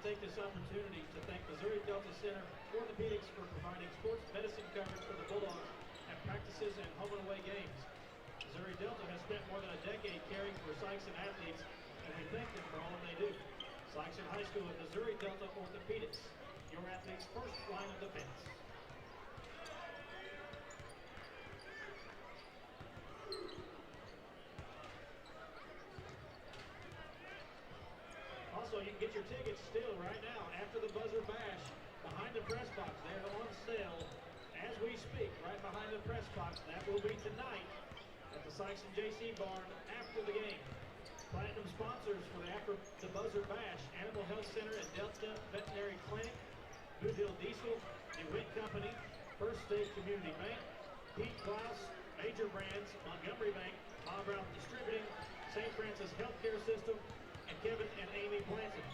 take this opportunity to thank Missouri Delta Center Orthopedics for providing sports medicine coverage for the Bulldogs at practices and home and away games. Missouri Delta has spent more than a decade caring for Sikeston athletes, and we thank them for all that they do. Sikeston High School and Missouri Delta Orthopedics, your athletes' first line of defense. Also, you can get your tickets still right now after the buzzer bash behind the press box. They're on sale as we speak, right behind the press box. That will be tonight at the Sikeston JC Barn after the game. Platinum sponsors for the buzzer bash: Animal Health Center and Delta Veterinary Clinic, Blue Hill Diesel, DeWitt Company, First State Community Bank, Pete Klaus, Major Brands, Montgomery Bank, Bob Ralph Distributing, St. Francis Healthcare System, and Kevin and Amy Blanton.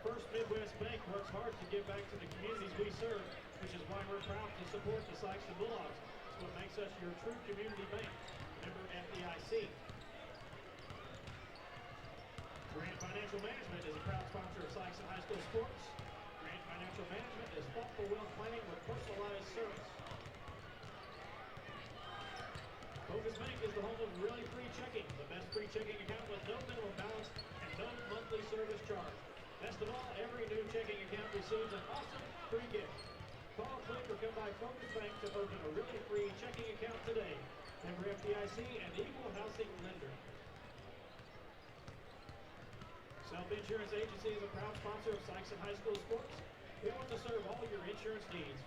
First Midwest Bank works hard to give back to the communities we serve, which is why we're proud to support the Sikeston Bulldogs. It's what makes us your true community bank. Member FDIC. Grant Financial Management is a proud sponsor of Sikeston High School sports. Grant Financial management is thoughtful wealth planning with personalized service. Focus Bank is the home of really free checking. The best free checking account with no minimum balance and no monthly service charge. Best of all, every new checking account receives an awesome free gift. Call, click, or come by Focus Bank to open a really free checking account today. Member FDIC and equal housing lender. Self-Insurance Agency is a proud sponsor of Sikeston High School sports. We want to serve all your insurance needs.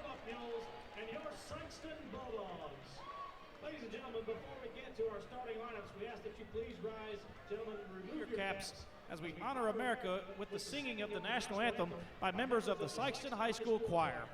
Bluff Mules and your Sikeston Bulldogs. Ladies and gentlemen, before we get to our starting lineups, we ask that you please rise. Gentlemen, remove your caps as we honor America with the singing of the national anthem by members of the Sikeston High School Choir.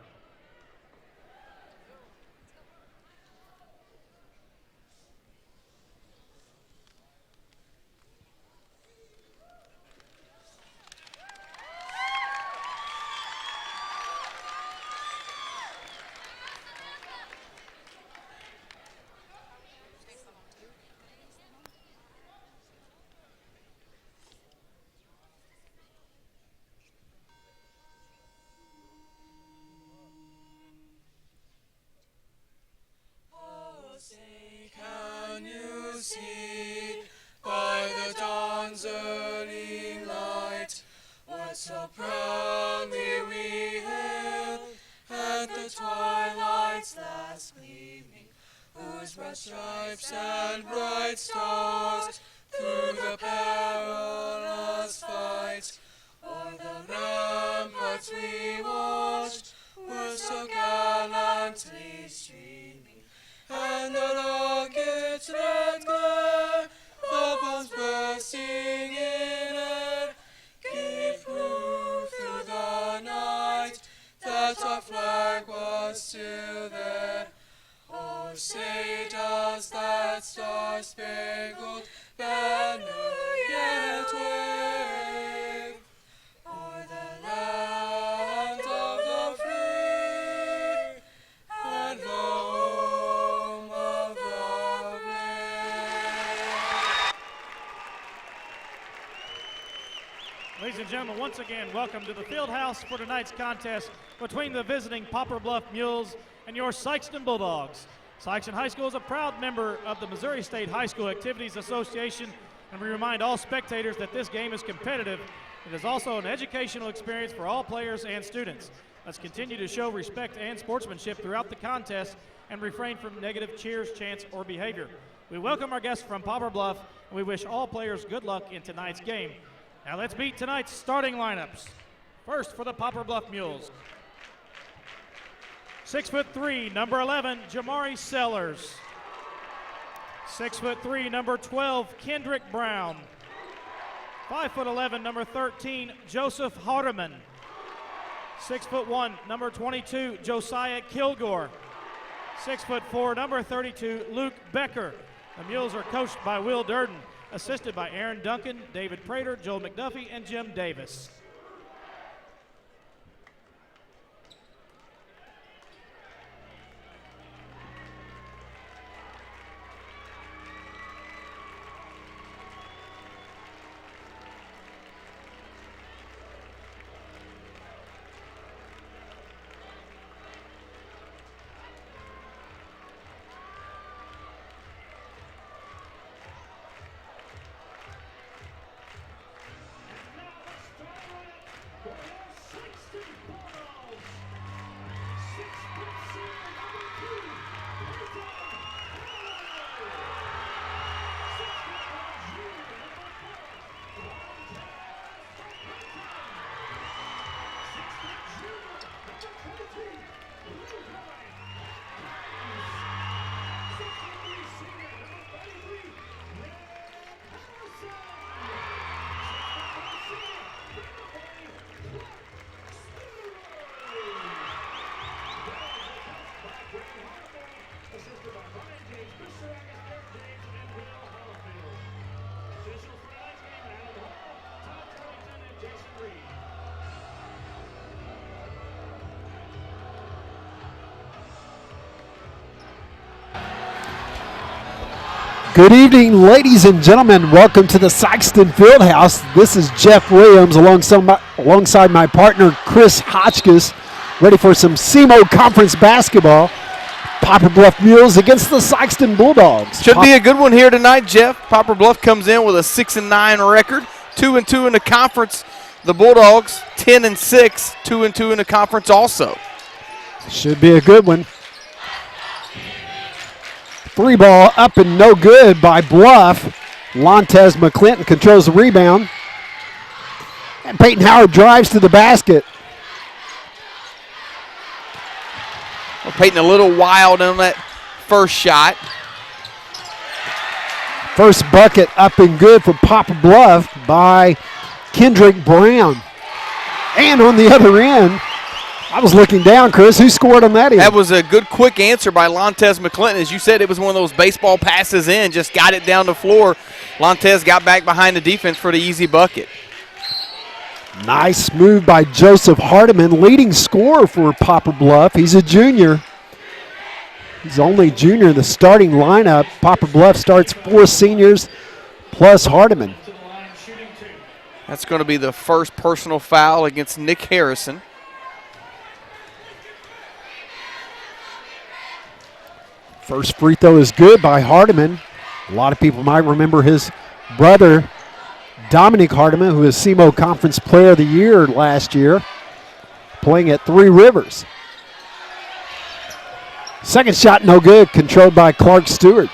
So proudly we hailed at the twilight's last gleaming, whose broad stripes and bright stars through the perilous fight o'er the ramparts we watched were so gallantly streaming, and the rockets red glare, the bombs bursting in air, gave proof through the night that our flag was still there. Oh, say does that star-spangled banner yet wave o'er the land of the free and home of the brave? Ladies and gentlemen, once again, welcome to the field house for tonight's contest between the visiting Poplar Bluff Mules and your Sikeston Bulldogs. Sikeston High School is a proud member of the Missouri State High School Activities Association, and we remind all spectators that this game is competitive. It is also an educational experience for all players and students. Let's continue to show respect and sportsmanship throughout the contest and refrain from negative cheers, chants, or behavior. We welcome our guests from Poplar Bluff, and we wish all players good luck in tonight's game. Now let's meet tonight's starting lineups. First for the Poplar Bluff Mules. 6'3", number 11, Jamari Sellers. 6'3", number 12, Kendrick Brown. 5'11", number 13, Joseph Hardeman. 6'1", number 22, Josiah Kilgore. 6'4", number 32, Luke Becker. The Mules are coached by Will Durden, assisted by Aaron Duncan, David Prater, Joel McDuffie, and Jim Davis. Good evening, ladies and gentlemen. Welcome to the Sikeston Fieldhouse. This is Jeff Williams alongside my partner, Chris Hotchkiss, ready for some SEMO Conference basketball. Poplar Bluff Mules against the Sikeston Bulldogs. Should be a good one here tonight, Jeff. Poplar Bluff comes in with a 6-9 record, 2-2 in the conference. The Bulldogs 10-6, 2-2 in the conference also. Should be a good one. Three ball up and no good by Bluff. Lontez McClinton controls the rebound. And Peyton Howard drives to the basket. Well, Peyton a little wild on that first shot. First bucket up and good for Poplar Bluff by Kendrick Brown. And on the other end, I was looking down, Chris. Who scored on that end? That was a good, quick answer by Lontez McClinton. As you said, it was one of those baseball passes in, just got it down the floor. Lontez got back behind the defense for the easy bucket. Nice move by Joseph Hardiman, leading scorer for Poplar Bluff. He's a junior. He's only junior in the starting lineup. Poplar Bluff starts 4 seniors plus Hardiman. That's going to be the first personal foul against Nick Harrison. First free throw is good by Hardiman. A lot of people might remember his brother, Dominic Hardiman, who was SEMO Conference Player of the Year last year, playing at Three Rivers. Second shot, no good, controlled by Clark Stewart.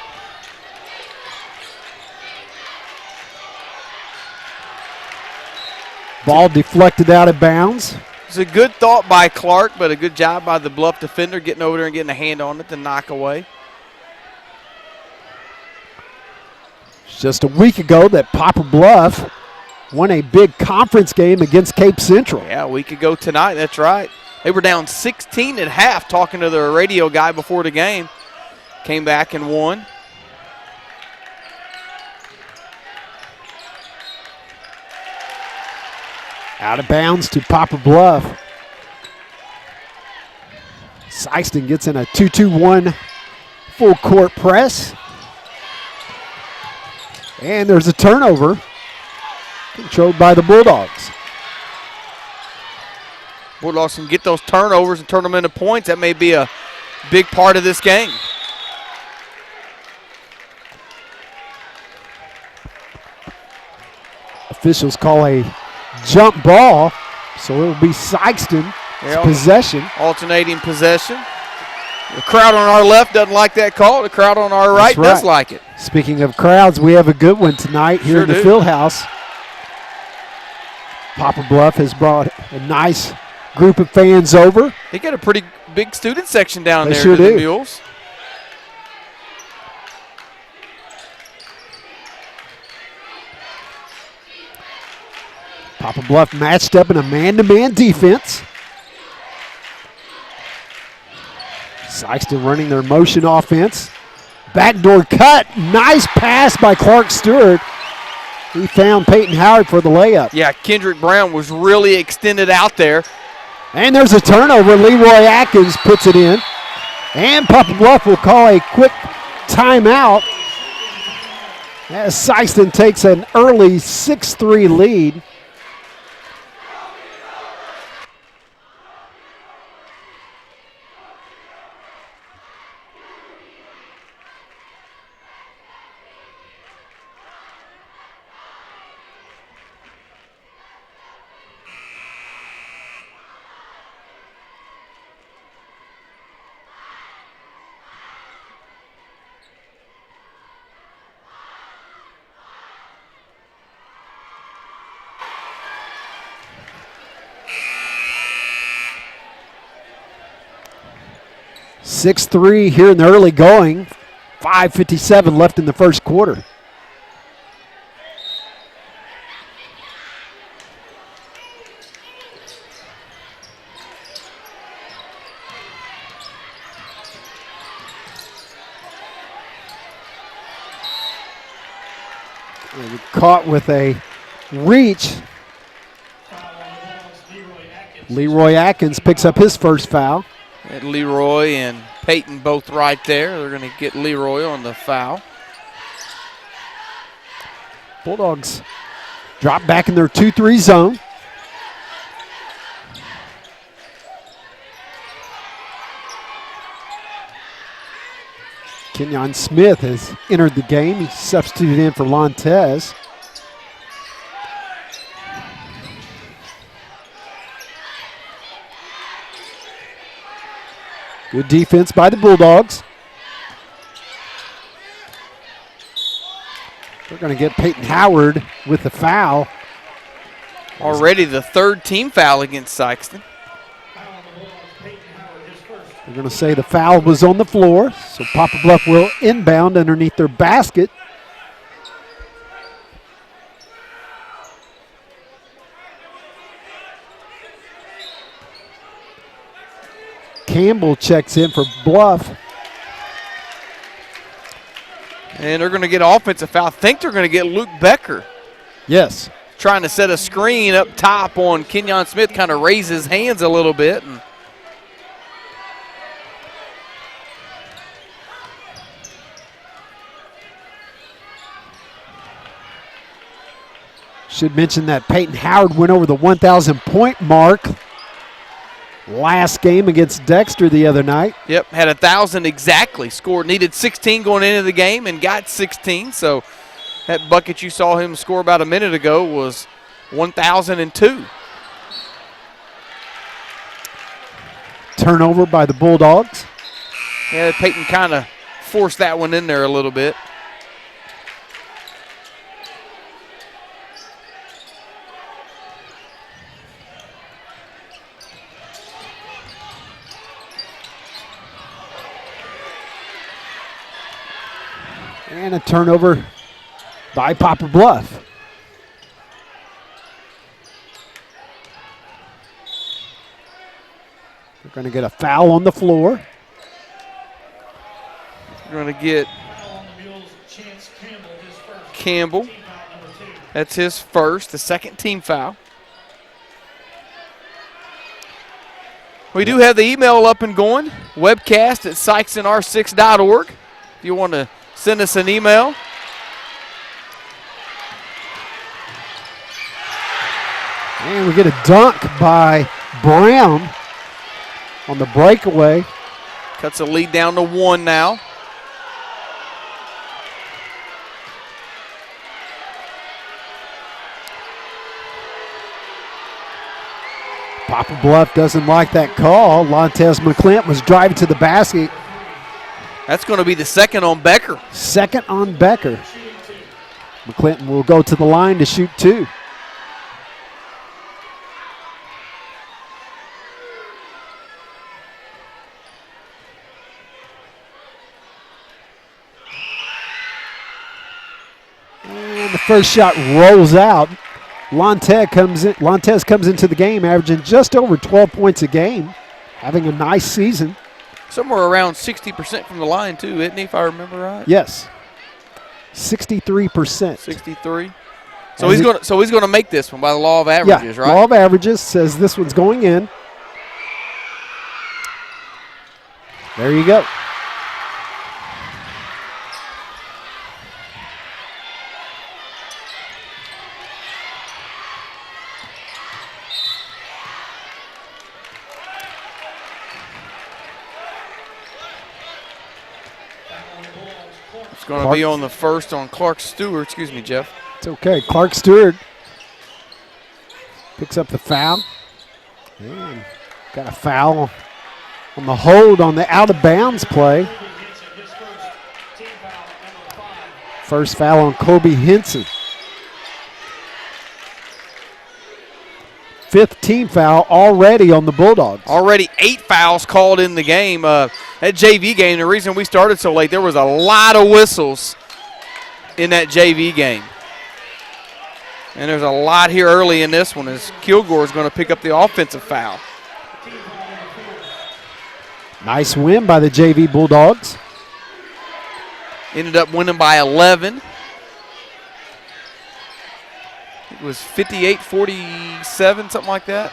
Ball deflected out of bounds. It's a good thought by Clark, but a good job by the Bluff defender getting over there and getting a hand on it to knock away. Just a week ago that Poplar Bluff won a big conference game against Cape Central. Yeah, a week ago tonight, that's right. They were down 16 at half talking to the radio guy before the game. Came back and won. Out of bounds to Poplar Bluff. Sikeston gets in a 2-2-1 full court press. And there's a turnover controlled by the Bulldogs. Bulldogs can get those turnovers and turn them into points. That may be a big part of this game. Officials call a jump ball, so it will be Sikeston's possession. Alternating possession. The crowd on our left doesn't like that call. The crowd on our right does like it. Speaking of crowds, we have a good one tonight here in the field house. Poplar Bluff has brought a nice group of fans over. They got a pretty big student section down there. They sure do. The Mules. Poplar Bluff matched up in a man-to-man defense. Sikeston running their motion offense. Backdoor cut. Nice pass by Clark Stewart. He found Peyton Howard for the layup. Yeah, Kendrick Brown was really extended out there. And there's a turnover. Leroy Atkins puts it in. And Poplar Bluff will call a quick timeout as Sikeston takes an early 6-3 lead. (6-3) here in the early going. 5:57 left in the first quarter. Caught with a reach. Leroy Atkins picks up his first foul. And Leroy and Peyton both right there. They're going to get Leroy on the foul. Bulldogs drop back in their 2-3 zone. Kenyon Smith has entered the game. He substituted in for Lontez. Good defense by the Bulldogs. They're going to get Peyton Howard with the foul. Already the third team foul against Sikeston. first. They're going to say the foul was on the floor, so Poplar Bluff will inbound underneath their basket. Campbell checks in for Bluff. And they're going to get an offensive foul. I think they're going to get Luke Becker. Yes. Trying to set a screen up top on Kenyon Smith, kind of raise his hands a little bit. And should mention that Peyton Howard went over the 1,000-point mark last game against Dexter the other night. Yep, had 1,000 exactly. Scored, needed 16 going into the game and got 16. So that bucket you saw him score about a minute ago was 1,002. Turnover by the Bulldogs. Yeah, Peyton kind of forced that one in there a little bit. And a turnover by Poplar Bluff. They're going to get a foul on the floor. We're going to get Campbell. That's his first, the second team foul. We do have the email up and going, webcast at sikestonr6.org. If you want to send us an email. And we get a dunk by Brown on the breakaway. Cuts the lead down to 1 now. Poplar Bluff doesn't like that call. Lontez McClint was driving to the basket. That's going to be the second on Becker. Second on Becker. McClinton will go to the line to shoot 2. And the first shot rolls out. Lontez comes into the game averaging just over 12 points a game, having a nice season. Somewhere around 60% from the line too, isn't he, if I remember right? Yes. 63%. 63. So he's going to make this one by the law of averages, yeah, right? Law of averages says this one's going in. There you go. It's going to be on the first on Clark Stewart. Excuse me, Jeff. It's okay. Clark Stewart picks up the foul. And got a foul on the hold on the out-of-bounds play. First foul on Kobe Henson. 5th team foul already on the Bulldogs. Already 8 fouls called in the game. That JV game, the reason we started so late, there was a lot of whistles in that JV game. And there's a lot here early in this one as Kilgore is going to pick up the offensive foul. Nice win by the JV Bulldogs. Ended up winning by 11. It was 58-47, something like that.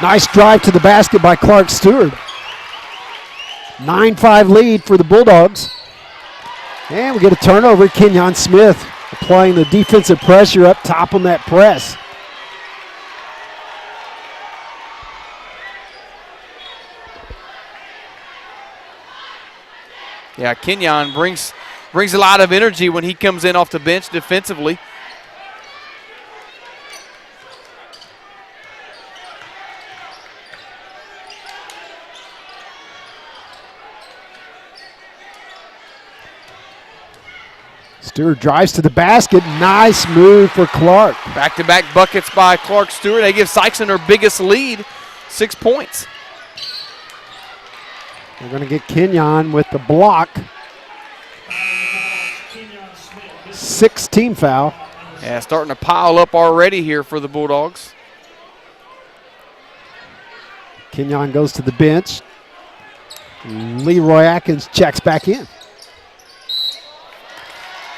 Nice drive to the basket by Clark Stewart. 9-5 lead for the Bulldogs. And we get a turnover. Kenyon Smith applying the defensive pressure up top on that press. Yeah, Kenyon brings a lot of energy when he comes in off the bench defensively. Stewart drives to the basket. Nice move for Clark. Back-to-back buckets by Clark Stewart. They give Sikeston their biggest lead, 6 points. They're going to get Kenyon with the block. 6th team foul. Yeah, starting to pile up already here for the Bulldogs. Kenyon goes to the bench. Leroy Atkins checks back in.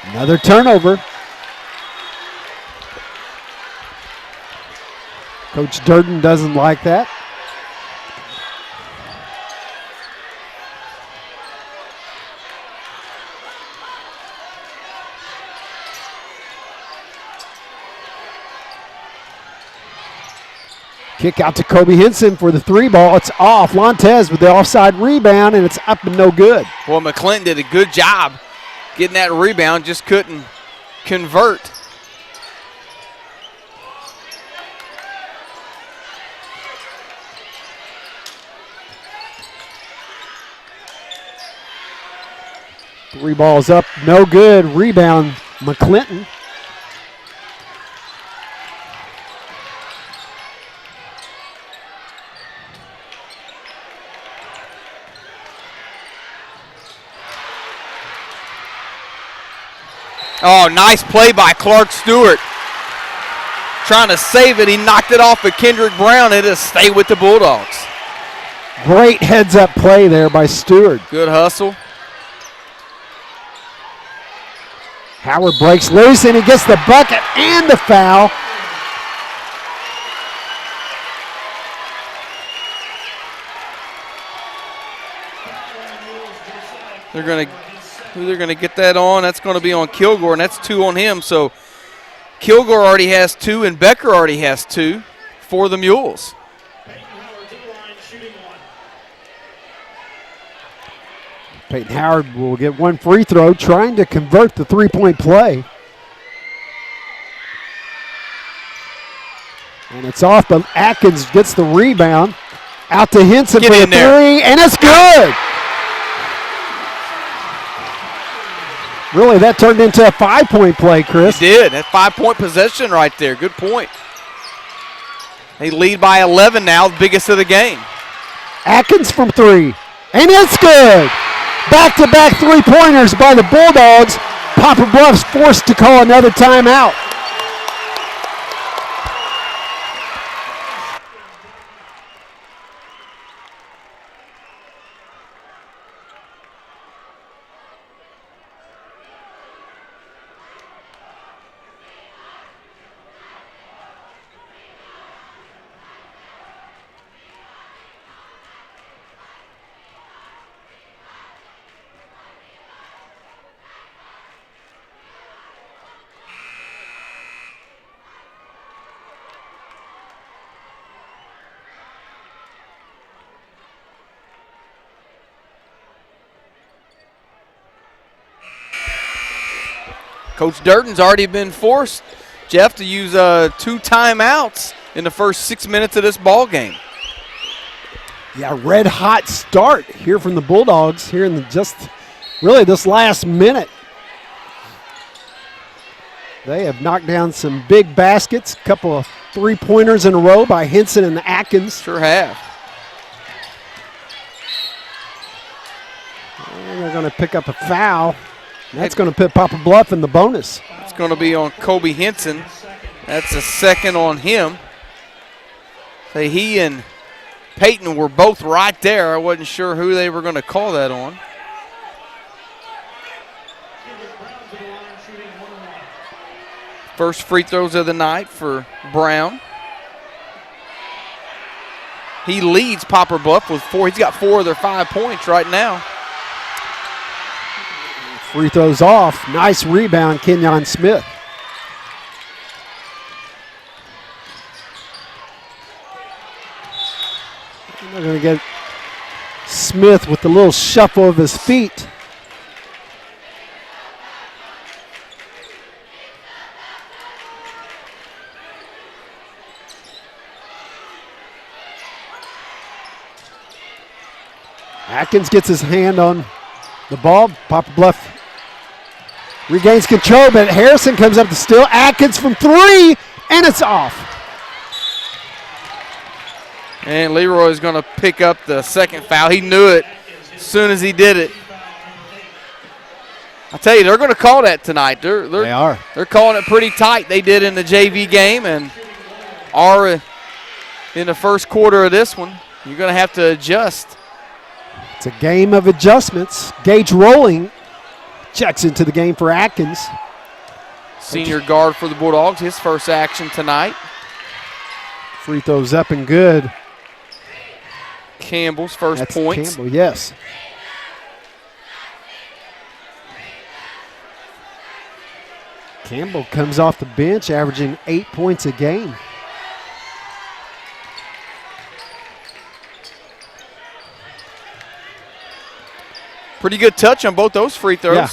Another turnover. Coach Durden doesn't like that. Kick out to Kobe Henson for the 3 ball. It's off. Lantes with the offside rebound, and it's up and no good. Well, McClinton did a good job getting that rebound, just couldn't convert. Three balls up, no good. Rebound, McClinton. Oh, nice play by Clark Stewart. Trying to save it. He knocked it off of Kendrick Brown. It'll stay with the Bulldogs. Great heads-up play there by Stewart. Good hustle. Howard breaks loose, and he gets the bucket and the foul. They're going to get that on. That's going to be on Kilgore, and that's 2 on him. So Kilgore already has 2, and Becker already has 2 for the Mules. Peyton Howard will get 1 free throw, trying to convert the 3-point play. And it's off, but Atkins gets the rebound. Out to Henson for the 3, and it's good. Really, that turned into a 5-point play, Chris. It did. That 5-point possession right there. Good point. They lead by 11 now, the biggest of the game. Atkins from 3, and it's good. Back-to-back 3-pointers by the Bulldogs. Poplar Bluff's forced to call another timeout. Coach Durden's already been forced, Jeff, to use 2 timeouts in the first 6 minutes of this ball game. Yeah, red hot start here from the Bulldogs here in really this last minute. They have knocked down some big baskets, a couple of 3-pointers in a row by Henson and Atkins. Sure have. And they're going to pick up a foul. That's going to put Poplar Bluff in the bonus. It's going to be on Kobe Henson. That's a second on him. So he and Peyton were both right there. I wasn't sure who they were going to call that on. First free throws of the night for Brown. He leads Poplar Bluff with 4. He's got 4 of their 5 points right now. Free throws off. Nice rebound, Kenyon Smith. And they're going to get Smith with the little shuffle of his feet. Atkins gets his hand on the ball. Poplar Bluff Regains control, but Harrison comes up to steal. Atkins from 3, and it's off. And Leroy is going to pick up the second foul. He knew it as soon as he did it. I tell you, they're going to call that tonight. They are. They're calling it pretty tight. They did in the JV game and are in the first quarter of this one. You're going to have to adjust. It's a game of adjustments. Gage Rolling checks into the game for Atkins. Senior guard for the Bulldogs, his first action tonight. Free throws up and good. Campbell's first points. Campbell, yes. Campbell comes off the bench, averaging 8 points a game. Pretty good touch on both those free throws. Yeah.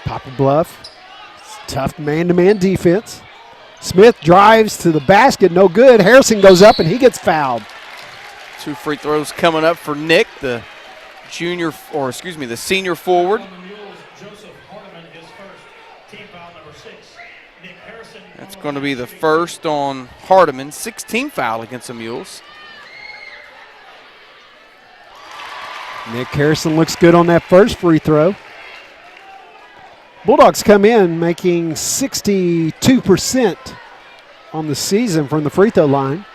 Poplar Bluff, tough man-to-man defense. Smith drives to the basket, no good. Harrison goes up and he gets fouled. 2 free throws coming up for Nick, the senior forward. That's going to be the first on Hardiman, 16th foul against the Mules. Nick Harrison looks good on that first free throw. Bulldogs come in making 62% on the season from the free throw line.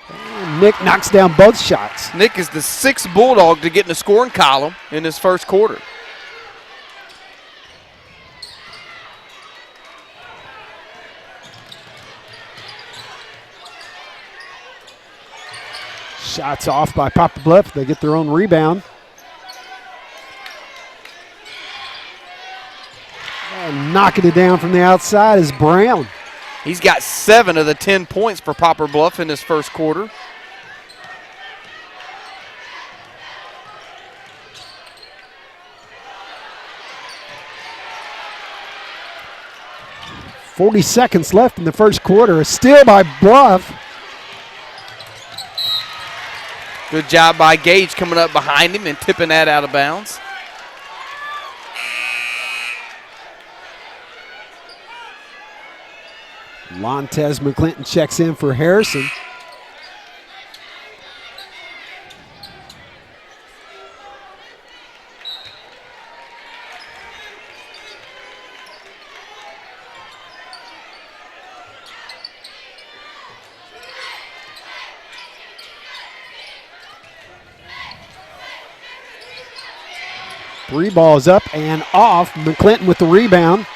And Nick knocks down both shots. Nick is the 6th Bulldog to get in the scoring column in this first quarter. Shots off by Poplar Bluff. They get their own rebound. And knocking it down from the outside is Brown. He's got 7 of the 10 points for Poplar Bluff in this first quarter. .40 left in the first quarter. A steal by Bluff. Good job by Gage coming up behind him and tipping that out of bounds. Montez McClinton checks in for Harrison. Three balls up and off. McClinton with the rebound.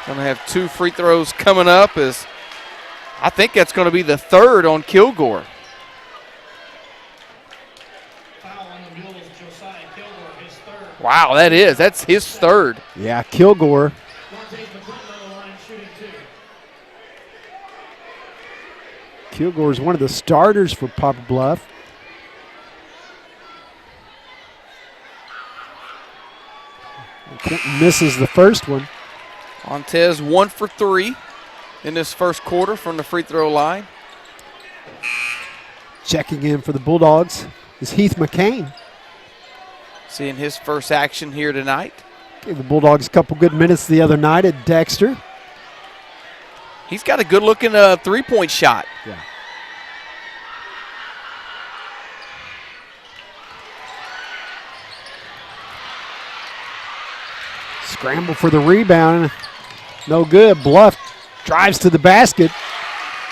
Going to have 2 free throws coming up. I think that's going to be the 3rd on Kilgore. Foul on the Mules, Josiah Kilgore, his 3rd. Wow, that's his 3rd. Yeah, Kilgore. Montez McClinton on the line shooting 2. Kilgore is one of the starters for Poplar Bluff. McClinton misses the first one. Montez 1 for 3 in this first quarter from the free throw line. Checking in for the Bulldogs is Heath McCain. Seeing his first action here tonight. Gave the Bulldogs a couple good minutes the other night at Dexter. He's got a good-looking three-point shot. Yeah. Scramble for the rebound. No good. Bluff drives to the basket.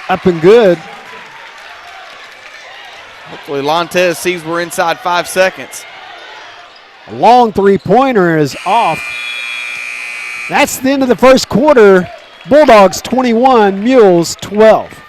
Up and good. Hopefully Montez sees we're inside 5 seconds. A long three-pointer is off. That's the end of the first quarter. Bulldogs 21, Mules 12.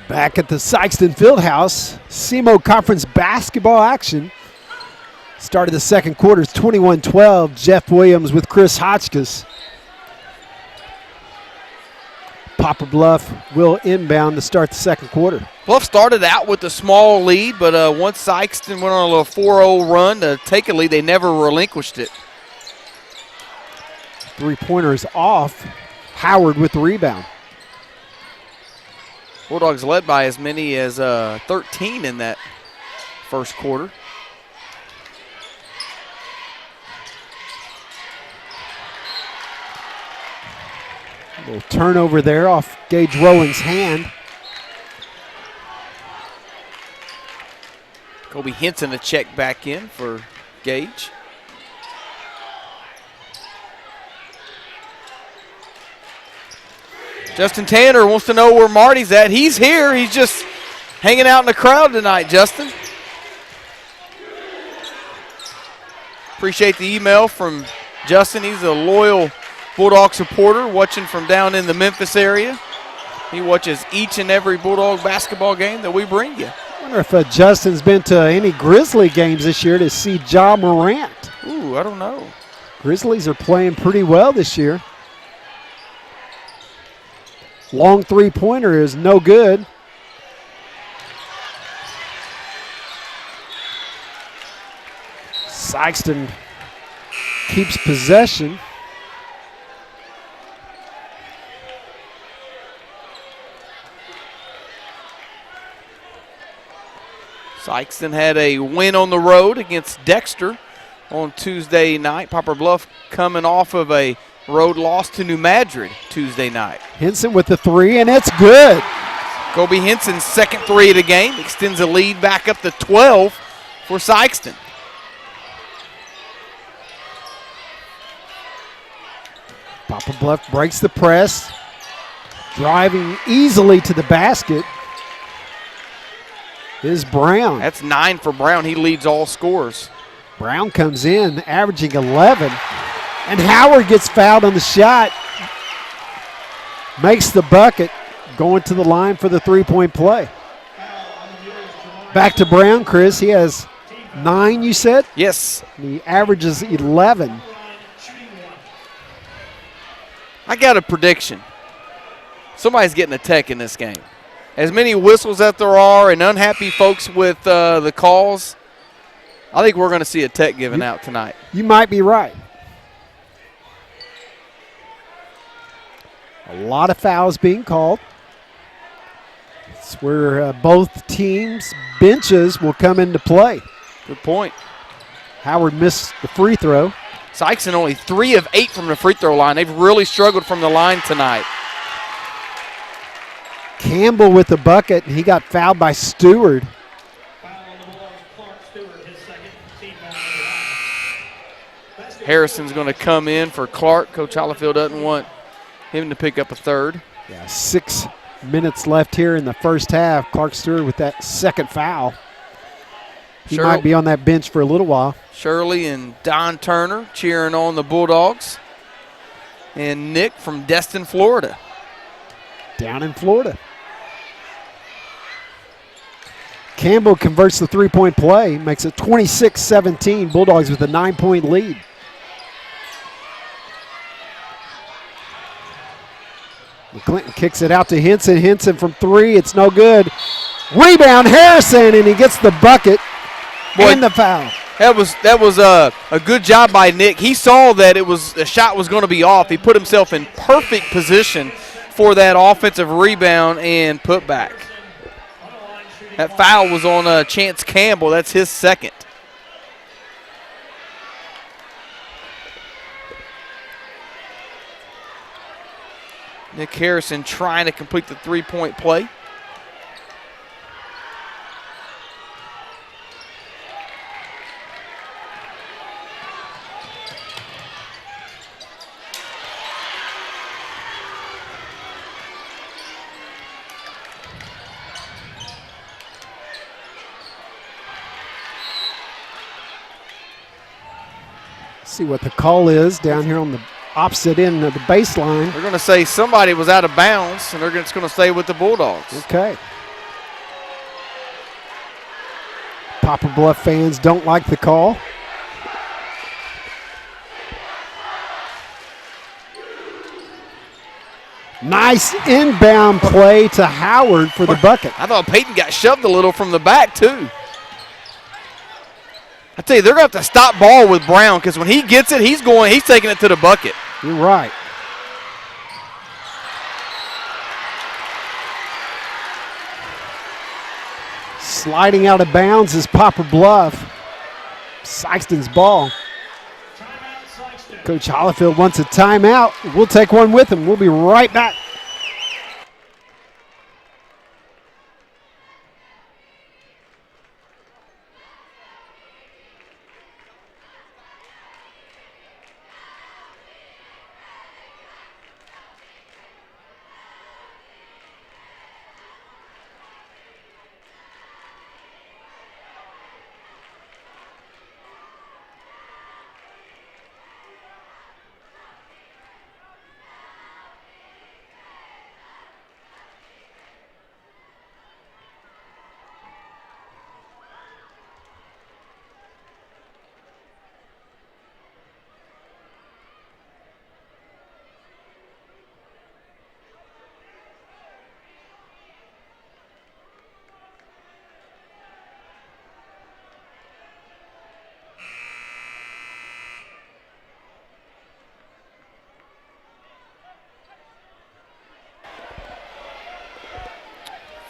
Back at the Sikeston Fieldhouse, SEMO Conference basketball action. Started the second quarter, 21-12. Jeff Williams with Chris Hotchkiss. Poplar Bluff will inbound to start the second quarter. Bluff started out with a small lead, but once Sikeston went on a little 4-0 run to take a lead, they never relinquished it. Three-pointers off. Howard with the rebound. Bulldogs led by as many as 13 in that first quarter. A little turnover there off Gage Rowland's hand. Kobe Henson to check back in for Gage. Justin Tanner wants to know where Marty's at. He's here. He's just hanging out in the crowd tonight, Justin. Appreciate the email from Justin. He's a loyal Bulldog supporter watching from down in the Memphis area. He watches each and every Bulldog basketball game that we bring you. I wonder if Justin's been to any Grizzly games this year to see Ja Morant. Ooh, I don't know. Grizzlies are playing pretty well this year. Long three-pointer is no good. Sikeston keeps possession. Sikeston had a win on the road against Dexter on Tuesday night. Poplar Bluff coming off of a road loss to New Madrid Tuesday night. Henson with the three, and it's good. Kobe Henson's second three of the game extends the lead back up to 12 for Sikeston. Poplar Bluff breaks the press, driving easily to the basket is Brown. That's 9 for Brown. He leads all scorers. Brown comes in, averaging 11. And Howard gets fouled on the shot. Makes the bucket, going to the line for the three-point play. Back to Brown, Chris. He has 9, you said? Yes. And he averages 11. I got a prediction. Somebody's getting a tech in this game. As many whistles that there are and unhappy folks with the calls, I think we're going to see a tech given out tonight. You might be right. A lot of fouls being called. It's where both teams' benches will come into play. Good point. Howard missed the free throw. Sikeston only 3 of 8 from the free throw line. They've really struggled from the line tonight. Campbell with the bucket, and he got fouled by Stewart. Harrison's going to come in for Clark. Coach Hollifield doesn't want him to pick up a third. Yeah, 6 minutes left here in the first half. Clark Stewart with that second foul. He might be on that bench for a little while. Shirley and Don Turner cheering on the Bulldogs. And Nick from Destin, Florida. Down in Florida. Campbell converts the three-point play, makes it 26-17. Bulldogs with a 9-point lead. McClinton kicks it out to Henson. Henson from 3, it's no good. Rebound, Harrison, and he gets the bucket and the foul. That was a good job by Nick. He saw that the shot was going to be off. He put himself in perfect position for that offensive rebound and put back. That foul was on Chance Campbell. That's his second. Nick Harrison trying to complete the three-point play. See what the call is down here on the opposite end of the baseline. They're going to say somebody was out of bounds, and they're just going to stay with the Bulldogs. Okay. Poplar Bluff fans don't like the call. Nice inbound play to Howard for the bucket. I thought Peyton got shoved a little from the back, too. I tell you, they're going to have to stop ball with Brown because when he gets it, he's taking it to the bucket. You're right. Sliding out of bounds is Poplar Bluff. Sikeston's ball. Coach Hollifield wants a timeout. We'll take one with him. We'll be right back.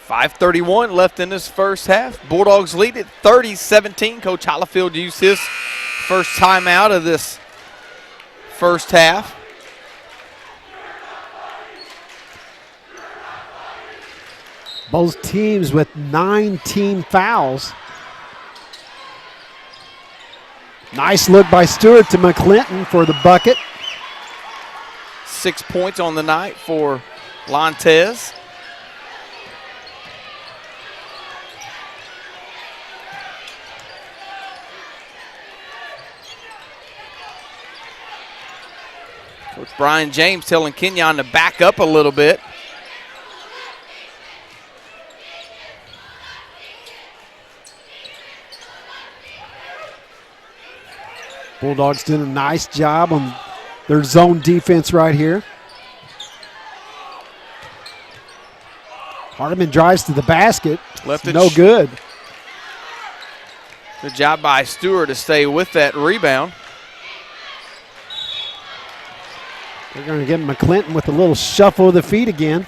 .5:31 left in this first half. Bulldogs lead at 30-17. Coach Hollifield used his first timeout of this first half. Both teams with 9 team fouls. Nice look by Stewart to McClinton for the bucket. 6 points on the night for Lantes. Coach Brian James telling Kenyon to back up a little bit. Bulldogs did a nice job on their zone defense right here. Hardiman drives to the basket. Left it no good. Good job by Stewart to stay with that rebound. They're going to get McClinton with a little shuffle of the feet again.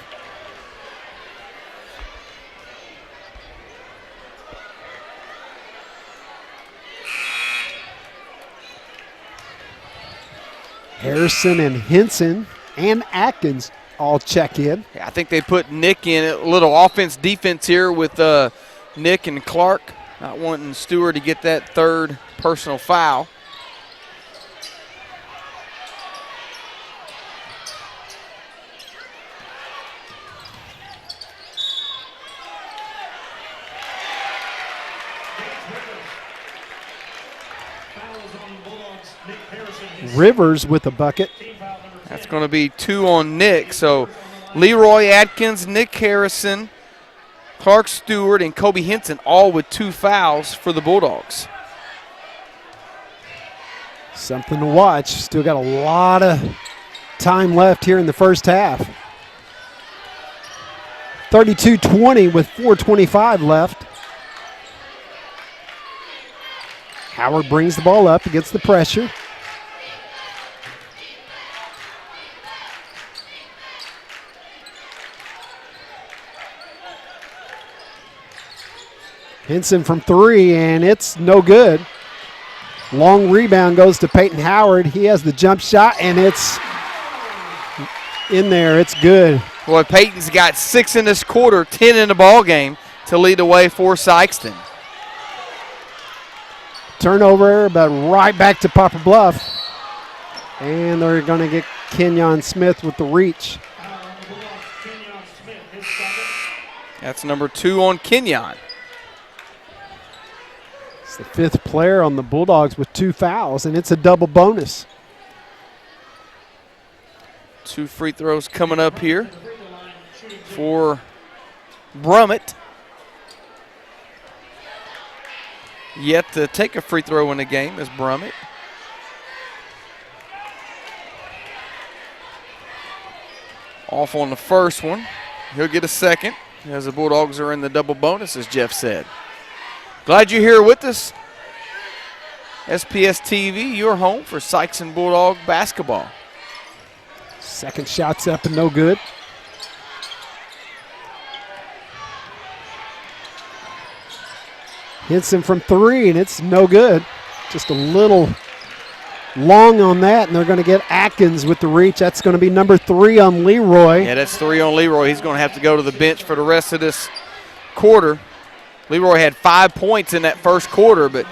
Harrison and Henson and Atkins all check in. Yeah, I think they put Nick in a little offense-defense here with Nick and Clark, not wanting Stewart to get that third personal foul. Rivers with a bucket. That's going to be 2 on Nick. So Leroy Atkins, Nick Harrison, Clark Stewart, and Kobe Henson all with 2 fouls for the Bulldogs. Something to watch. Still got a lot of time left here in the first half. 32-20 with 4:25 left. Howard brings the ball up against the pressure. Henson from 3, and it's no good. Long rebound goes to Peyton Howard. He has the jump shot, and it's in there. It's good. Boy, Peyton's got 6 in this quarter, 10 in the ball game to lead the way for Sikeston. Turnover, but right back to Poplar Bluff. And they're going to get Kenyon Smith with the reach. That's number 2 on Kenyon. It's the 5th player on the Bulldogs with 2 fouls, and it's a double bonus. 2 free throws coming up here for Brummett. yet to take a free throw in the game is Brummett. Off on the first one. He'll get a second as the Bulldogs are in the double bonus, as Jeff said. Glad you're here with us. SPS TV, your home for Sikeston Bulldog basketball. Second shot's up and no good. Hits him from 3, and it's no good. Just a little long on that, and they're going to get Atkins with the reach. That's going to be number 3 on Leroy. Yeah, that's 3 on Leroy. He's going to have to go to the bench for the rest of this quarter. Leroy had 5 points in that first quarter, but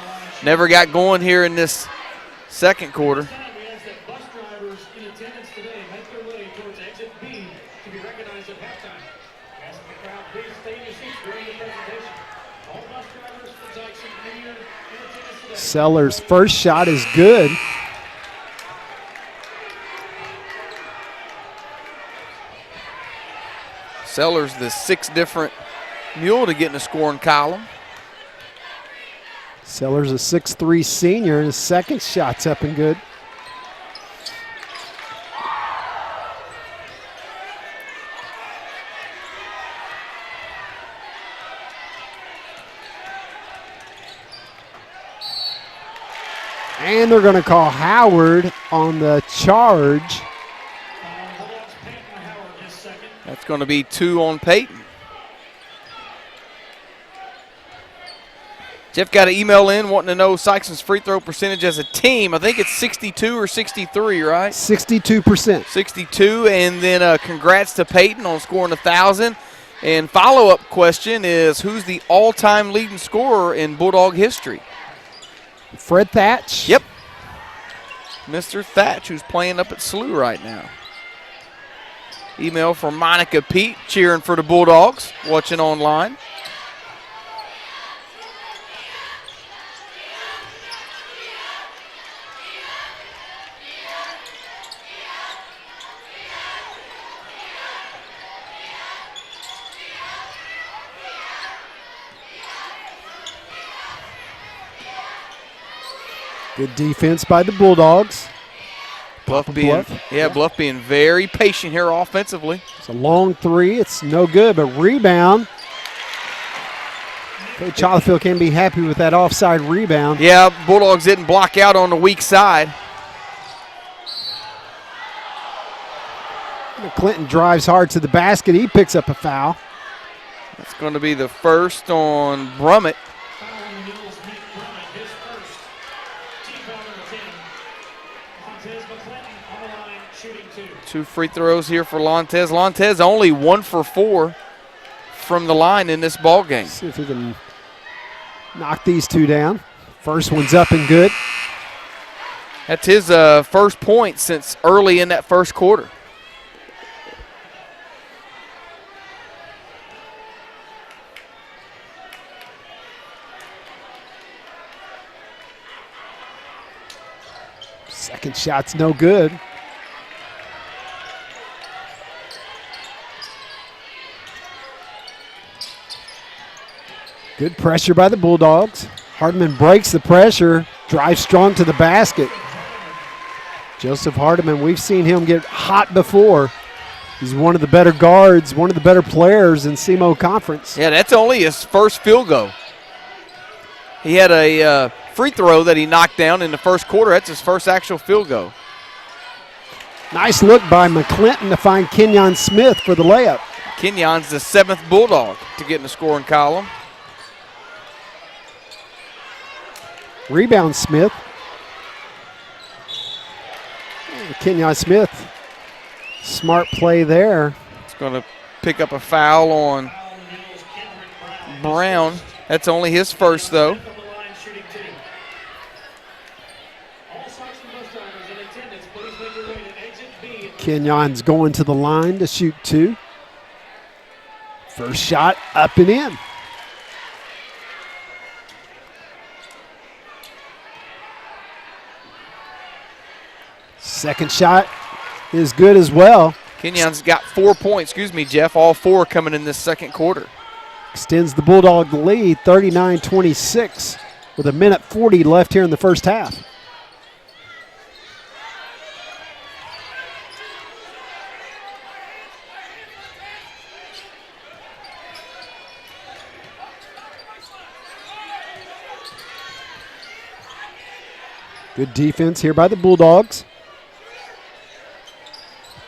never got going here in this second quarter. Sellers' first shot is good. Sellers, the 6th different mule to get in the scoring column. Sellers, a 6'3" senior, and his second shot's up and good. And they're going to call Howard on the charge. That's going to be 2 on Peyton. Jeff got an email in wanting to know Sikeston's free throw percentage as a team. I think it's 62 or 63, right? 62%. 62, and then congrats to Peyton on scoring 1,000. And follow-up question is, who's the all-time leading scorer in Bulldog history? Fred Thatch. Yep. Mr. Thatch, who's playing up at SLU right now. Email from Monica Pete, cheering for the Bulldogs, watching online. Good defense by the Bulldogs. Bluff being very patient here offensively. It's a long 3. It's no good, but rebound. Coach Hollifield can't be happy with that offside rebound. Yeah, Bulldogs didn't block out on the weak side. Clinton drives hard to the basket. He picks up a foul. That's going to be the first on Brummett. 2 free throws here for Lontez. Lontez only 1 for 4 from the line in this ball game. See if he can knock these 2 down. First one's up and good. That's his first point since early in that first quarter. Second shot's no good. Good pressure by the Bulldogs. Hardeman breaks the pressure, drives strong to the basket. Joseph Hardeman, we've seen him get hot before. He's one of the better guards, one of the better players in SEMO Conference. Yeah, that's only his first field goal. He had a free throw that he knocked down in the first quarter. That's his first actual field goal. Nice look by McClinton to find Kenyon Smith for the layup. Kenyon's the 7th Bulldog to get in the scoring column. Rebound Smith. Kenyon Smith. Smart play there. It's going to pick up a foul on Brown. That's only his first, though. Kenyon's going to the line to shoot 2. First shot up and in. Second shot is good as well. Kenyon's got 4 points, Jeff, all 4 coming in this second quarter. Extends the Bulldog lead, 39-26. with 1:40 left here in the first half. Good defense here by the Bulldogs.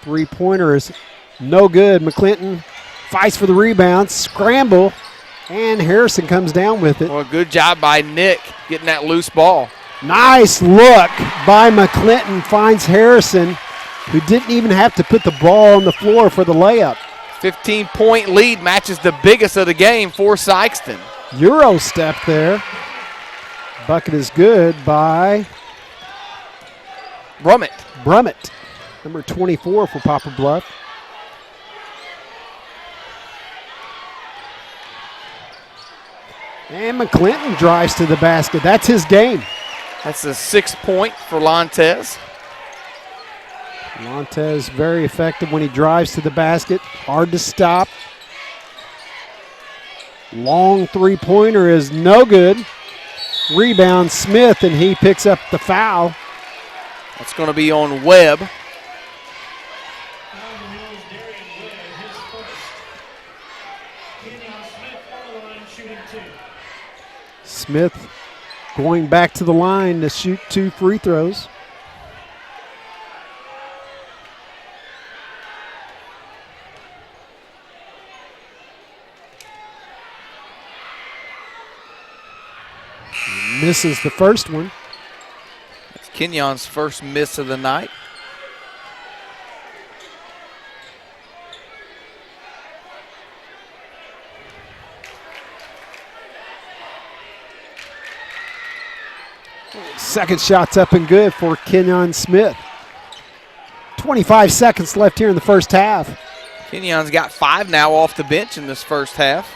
Three-pointer is no good. McClinton fights for the rebound, scramble, and Harrison comes down with it. Well, good job by Nick getting that loose ball. Nice look by McClinton, finds Harrison, who didn't even have to put the ball on the floor for the layup. 15-point lead matches the biggest of the game for Sikeston. Euro step there. Bucket is good by Brummett, number 24 for Poplar Bluff. And McClinton drives to the basket. That's his game. That's a 6 point for Lantes. Lantes very effective when he drives to the basket. Hard to stop. Long three-pointer is no good. Rebound Smith, and he picks up the foul. That's going to be on Webb. Smith going back to the line to shoot 2 free throws. Misses the first one. That's Kenyon's first miss of the night. Second shot's up and good for Kenyon Smith. 25 seconds left here in the first half. Kenyon's got 5 now off the bench in this first half.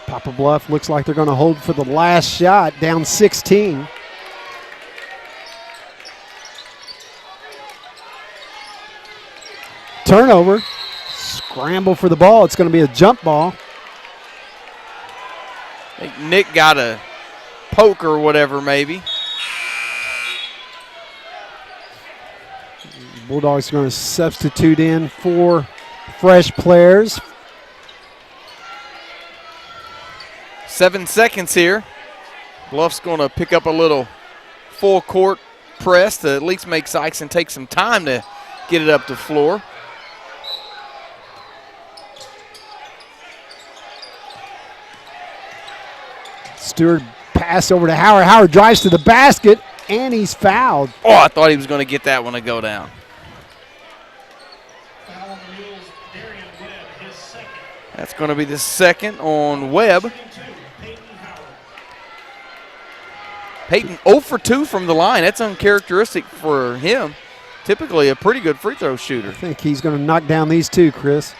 Poplar Bluff looks like they're going to hold for the last shot, down 16. Turnover. Scramble for the ball. It's going to be a jump ball. I think Nick got a poke or whatever maybe. Bulldogs are going to substitute in 4 fresh players. 7 seconds here. Bluff's going to pick up a little full court press to at least make Sikeston take some time to get it up the floor. Stewart pass over to Howard. Howard drives to the basket, and he's fouled. Oh, I thought he was going to get that one to go down. Foul on the Mules, Darian Webb, his second. That's going to be the second on Webb. Peyton 0 for 2 from the line. That's uncharacteristic for him. Typically a pretty good free throw shooter. I think he's going to knock down these 2, Chris.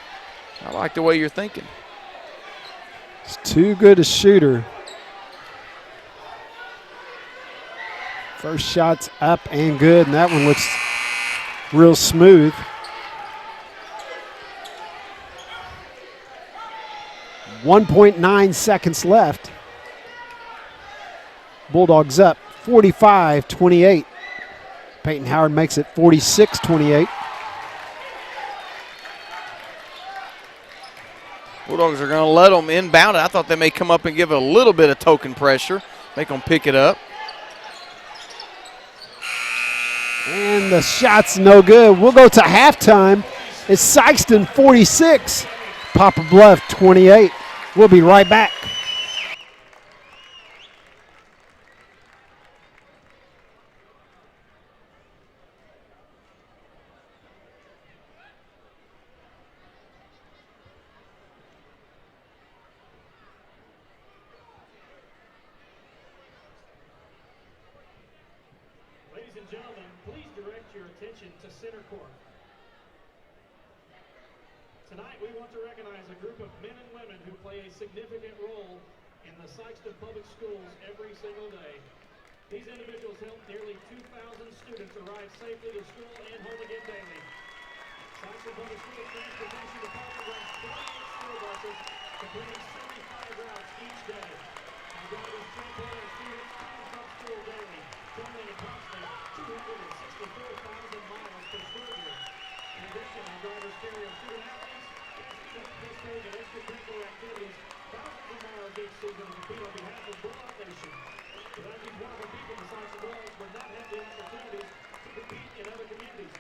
I like the way you're thinking. He's too good a shooter. First shot's up and good, and that one looks real smooth. .9 seconds left. Bulldogs up 45-28. Peyton Howard makes it 46-28. Bulldogs are going to let them inbound it. I thought they may come up and give a little bit of token pressure, make them pick it up. And the shot's no good. We'll go to halftime. It's Sikeston 46, Poplar Bluff 28. We'll be right back. Ladies and gentlemen, please direct your attention to center court. Tonight we want to recognize a group of men and women who play a significant role in the Sikeston Public Schools every single day. These individuals help nearly 2,000 students arrive safely to school and home again daily. Sikeston Public Schools Transportation Department runs 28 school buses, completing 75 routes each day. drivers, transporter, and students to and from school daily, totaling approximately 264,000 miles per school year. In addition, our drivers carry our student athletes and students participating in extracurricular activities thousands of miles each season to compete on behalf of Bluff Nation. Without these wonderful people, the Sikeston Bulldogs would not have the opportunities to compete in other communities.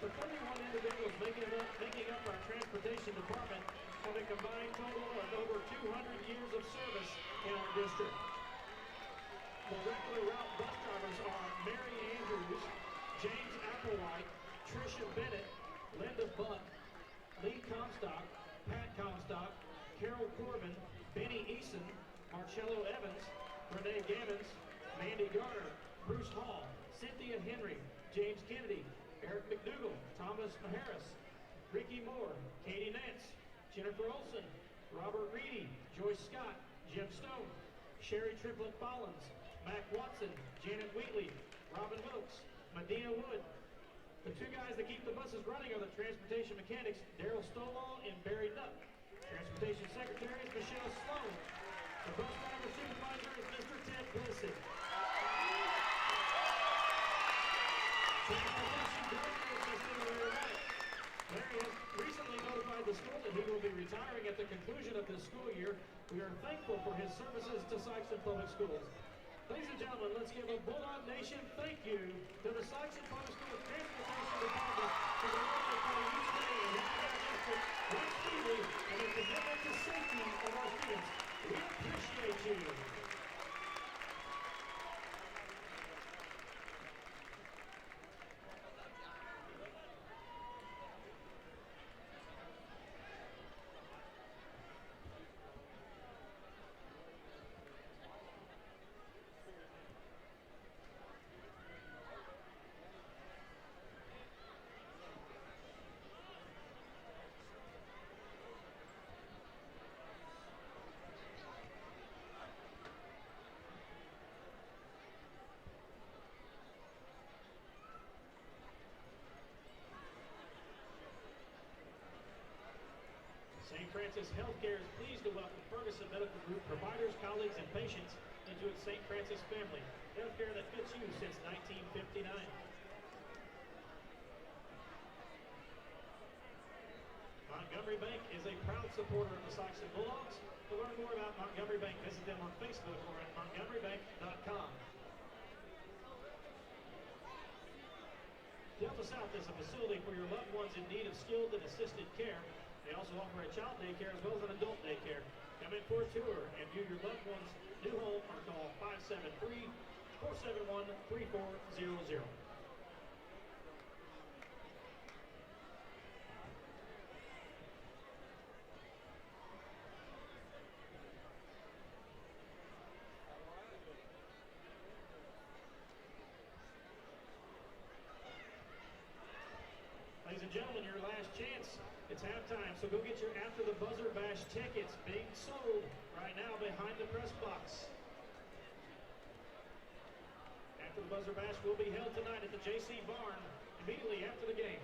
The 31 individuals making up our transportation department have a combined total of over 200 years of service in our district. The regular route bus drivers are Mary Andrews, James Applewhite, Tricia Bennett, Linda Buck, Lee Comstock, Pat Comstock, Carol Corbin, Benny Eason, Marcello Evans, Renee Gammons, Mandy Garner, Bruce Hall, Cynthia Henry, James Kennedy, Eric McDougall, Thomas Maharis, Ricky Moore, Katie Nance, Jennifer Olson, Robert Reedy, Joyce Scott, Jim Stone, Sherry Triplett Collins, Mac Watson, Janet Wheatley, Robin Wilkes, Medina Wood. The two guys that keep the buses running are the transportation mechanics, Daryl Stolaw and Barry Nutt. Transportation secretary is Michelle Sloan. The bus driver supervisor is Mr. Ted Blissett. Transportation director is Mr. Larry Wright. Larry has recently notified the school that he will be retiring at the conclusion of this school year. We are thankful for his services to Sikeston Public Schools. Ladies and gentlemen, let's give a Bulldog Nation thank you to the Sikeston Public Schools Transportation Department for the work they play each day in helping our district run smoothly and their commitment to safety of our students. We appreciate you. St. Francis Healthcare is pleased to welcome Ferguson Medical Group providers, colleagues, and patients into its St. Francis family. Healthcare that fits you since 1959. Montgomery Bank is a proud supporter of the Sikeston Bulldogs. To learn more about Montgomery Bank, visit them on Facebook or at montgomerybank.com. Delta South is a facility for your loved ones in need of skilled and assisted care. They also offer a child daycare as well as an adult daycare. Come in for a tour and view your loved one's new home or call 573-471-3400. Ladies and gentlemen, your last chance. It's halftime, so go get your After the Buzzer Bash tickets being sold right now behind the press box. After the Buzzer Bash will be held tonight at the JC Barn immediately after the game.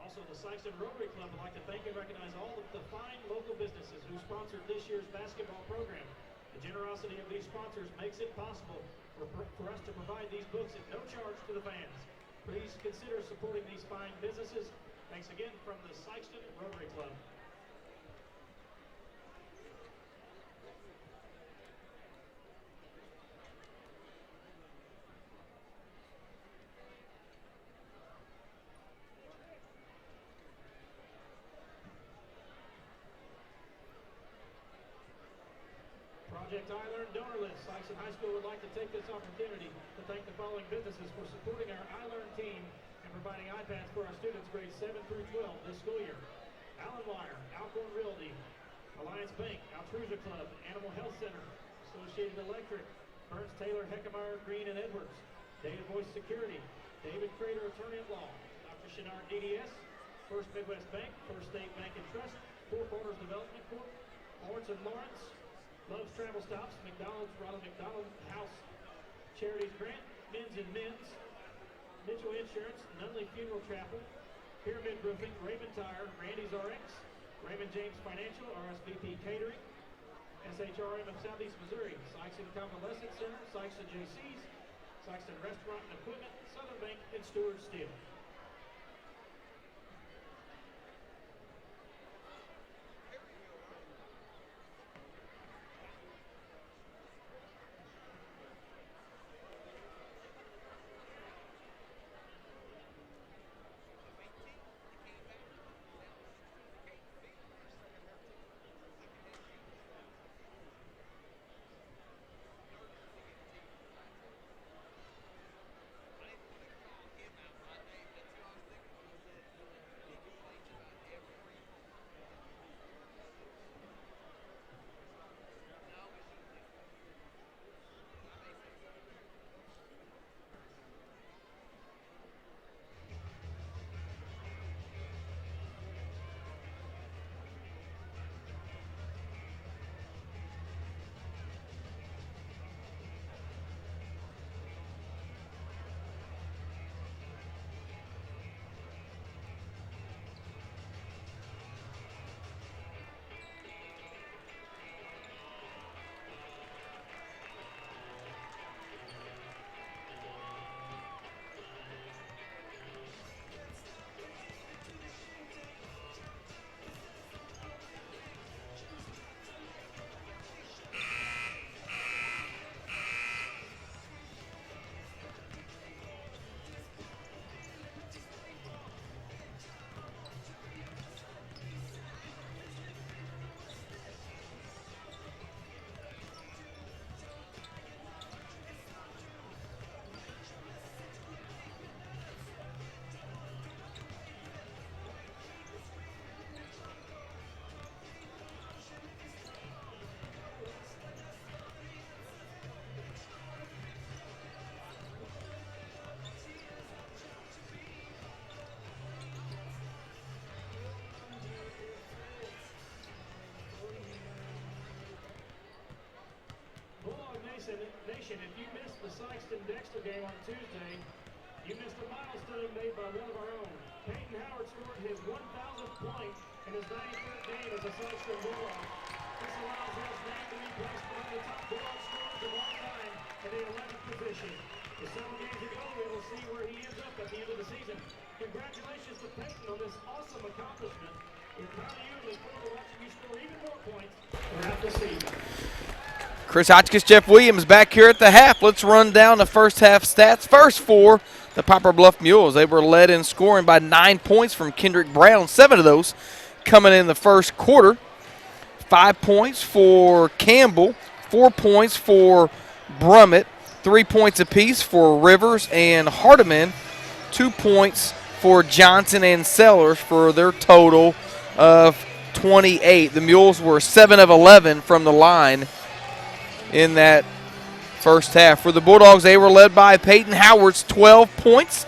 Also, the Sikeston Rotary Club would like to thank and recognize all of the fine local businesses who sponsored this year's basketball program. The generosity of these sponsors makes it possible for us to provide these books at no charge to the fans. Please consider supporting these fine businesses. Thanks again from the Sikeston Rotary Club. Project I Learn donor list. Sikeston High School would like to take this opportunity to thank the following businesses for supporting our I Learn team and providing iPads for our students grades 7 through 12 this school year. Allen Wire, Alcorn Realty, Alliance Bank, Altruza Club, Animal Health Center, Associated Electric, Burns Taylor, Heckmeyer, Green and Edwards, Data Voice Security, David Crater Attorney at Law, Dr. Chenard DDS, First Midwest Bank, First State Bank and Trust, Four Corners Development Corp, Lawrence and Lawrence, Love's Travel Stops, McDonald's, Ronald McDonald House, Charities Grant, Men's and Men's, Mitchell Insurance, Nunley Funeral Chapel, Pyramid Roofing, Raymond Tire, Randy's RX, Raymond James Financial, RSVP Catering, SHRM of Southeast Missouri, Sikeston Convalescent Center, Sikeston JC's, Sikeston Restaurant and Equipment, Southern Bank, and Stewart Steel. Nation, if you missed the Sikeston-Dexter game on Tuesday, you missed a milestone made by one of our own. Peyton Howard scored his 1,000th point in his 93rd game as a Sikeston Bulldog. This allows his name to be placed among the top Bulldog scorers of all time in the 11th position. With 7 games to go, we will see where he ends up at the end of the season. Congratulations to Peyton on this awesome accomplishment. We're proud of you and look forward to watching you score even more points throughout the season. Chris Hotchkiss, Jeff Williams back here at the half. Let's run down the first half stats. First for the Poplar Bluff Mules. They were led in scoring by 9 points from Kendrick Brown, 7 of those coming in the first quarter. 5 points for Campbell, 4 points for Brummett, 3 points apiece for Rivers and Hardiman, 2 points for Johnson and Sellers for their total of 28. The Mules were 7 of 11 from the line in that first half. For the Bulldogs, they were led by Peyton Howard's 12 points,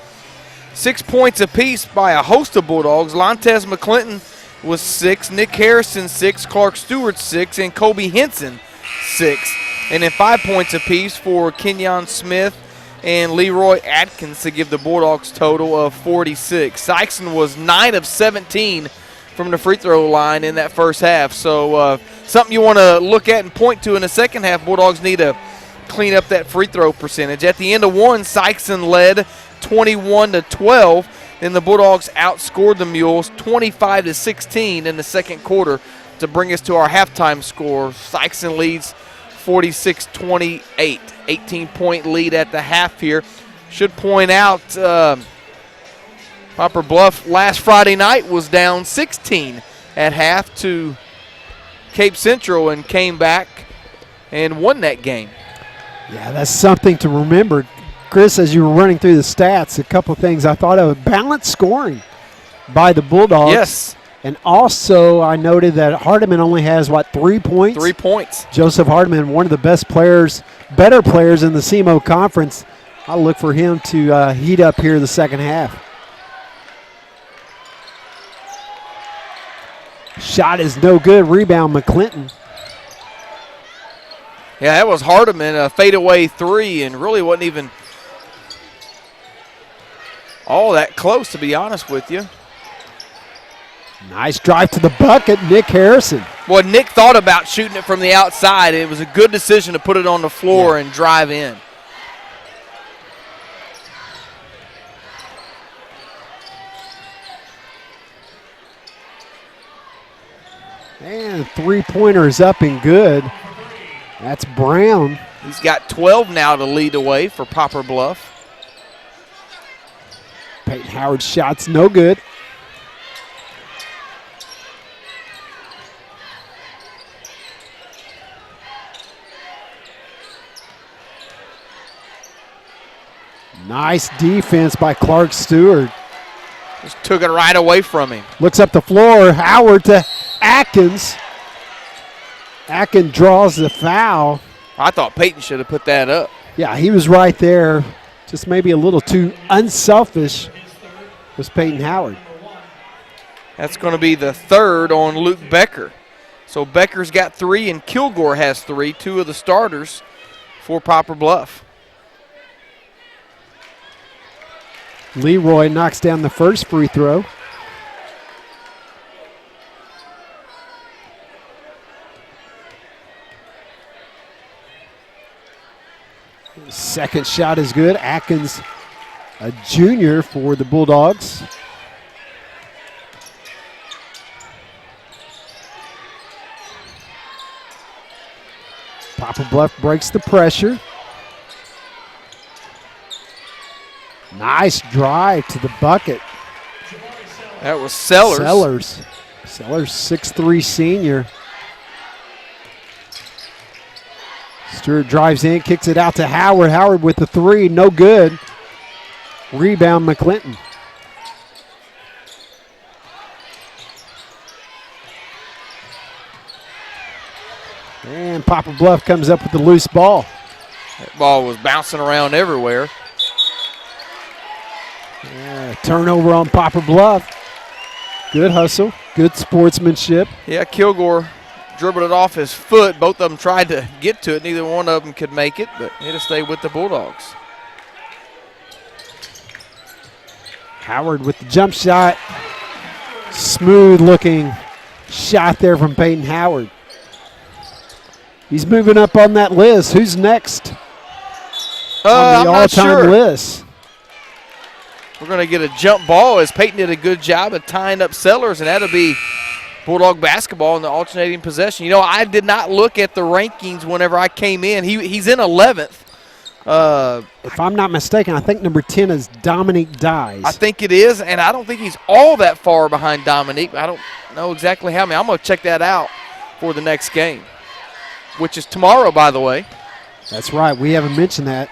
6 points apiece by a host of Bulldogs. Lontez McClinton was 6, Nick Harrison 6, Clark Stewart 6, and Kobe Henson 6. And then 5 points apiece for Kenyon Smith and Leroy Atkins to give the Bulldogs total of 46. Sikeston was 9 of 17 from the free throw line in that first half. So something you want to look at and point to in the second half. Bulldogs need to clean up that free throw percentage. At the end of one, Sikeston led 21-12. Then the Bulldogs outscored the Mules 25-16 in the second quarter to bring us to our halftime score. Sikeston leads 46-28, 18-point lead at the half here. Should point out Poplar Bluff last Friday night was down 16 at half to Cape Central and came back and won that game. Yeah, that's something to remember. Chris, as you were running through the stats, a couple things I thought of. Balanced scoring by the Bulldogs. Yes. And also I noted that Hardiman only has, 3 points? 3 points. Joseph Hardiman, one of the best players, better players in the CMO Conference. I'll look for him to heat up here the second half. Shot is no good. Rebound, McClinton. Yeah, that was Hardiman, a fadeaway 3, and really wasn't even all that close, to be honest with you. Nice drive to the bucket, Nick Harrison. Well, Nick thought about shooting it from the outside. It was a good decision to put it on the floor and drive in. And three-pointer is up and good. That's Brown. He's got 12 now to lead away for Poplar Bluff. Peyton Howard's shot's no good. Nice defense by Clark Stewart. Just took it right away from him. Looks up the floor. Howard to Atkins. Atkins draws the foul. I thought Peyton should have put that up. Yeah, he was right there. Just maybe a little too unselfish was Peyton Howard. That's going to be the third on Luke Becker. So Becker's got 3 and Kilgore has 3, 2 of the starters for Poplar Bluff. Leroy knocks down the first free throw. Second shot is good. Atkins, a junior for the Bulldogs. Poplar Bluff breaks the pressure. Nice drive to the bucket. That was Sellers. Sellers, 6'3" senior. Stewart drives in, kicks it out to Howard. Howard with the 3, no good. Rebound, McClinton. And Poplar Bluff comes up with the loose ball. That ball was bouncing around everywhere. Yeah, turnover on Poplar Bluff. Good hustle, good sportsmanship. Yeah, Kilgore dribbled it off his foot. Both of them tried to get to it. Neither one of them could make it, but it'll stay with the Bulldogs. Howard with the jump shot. Smooth looking shot there from Peyton Howard. He's moving up on that list. Who's next on the all-time list? We're going to get a jump ball as Peyton did a good job of tying up Sellers, and that'll be Bulldog basketball in the alternating possession. You know, I did not look at the rankings whenever I came in. He's in 11th. If I'm not mistaken, I think number 10 is Dominique Dyes. I think it is, and I don't think he's all that far behind Dominique. I don't know exactly how many. I'm going to check that out for the next game, which is tomorrow, by the way. That's right. We haven't mentioned that.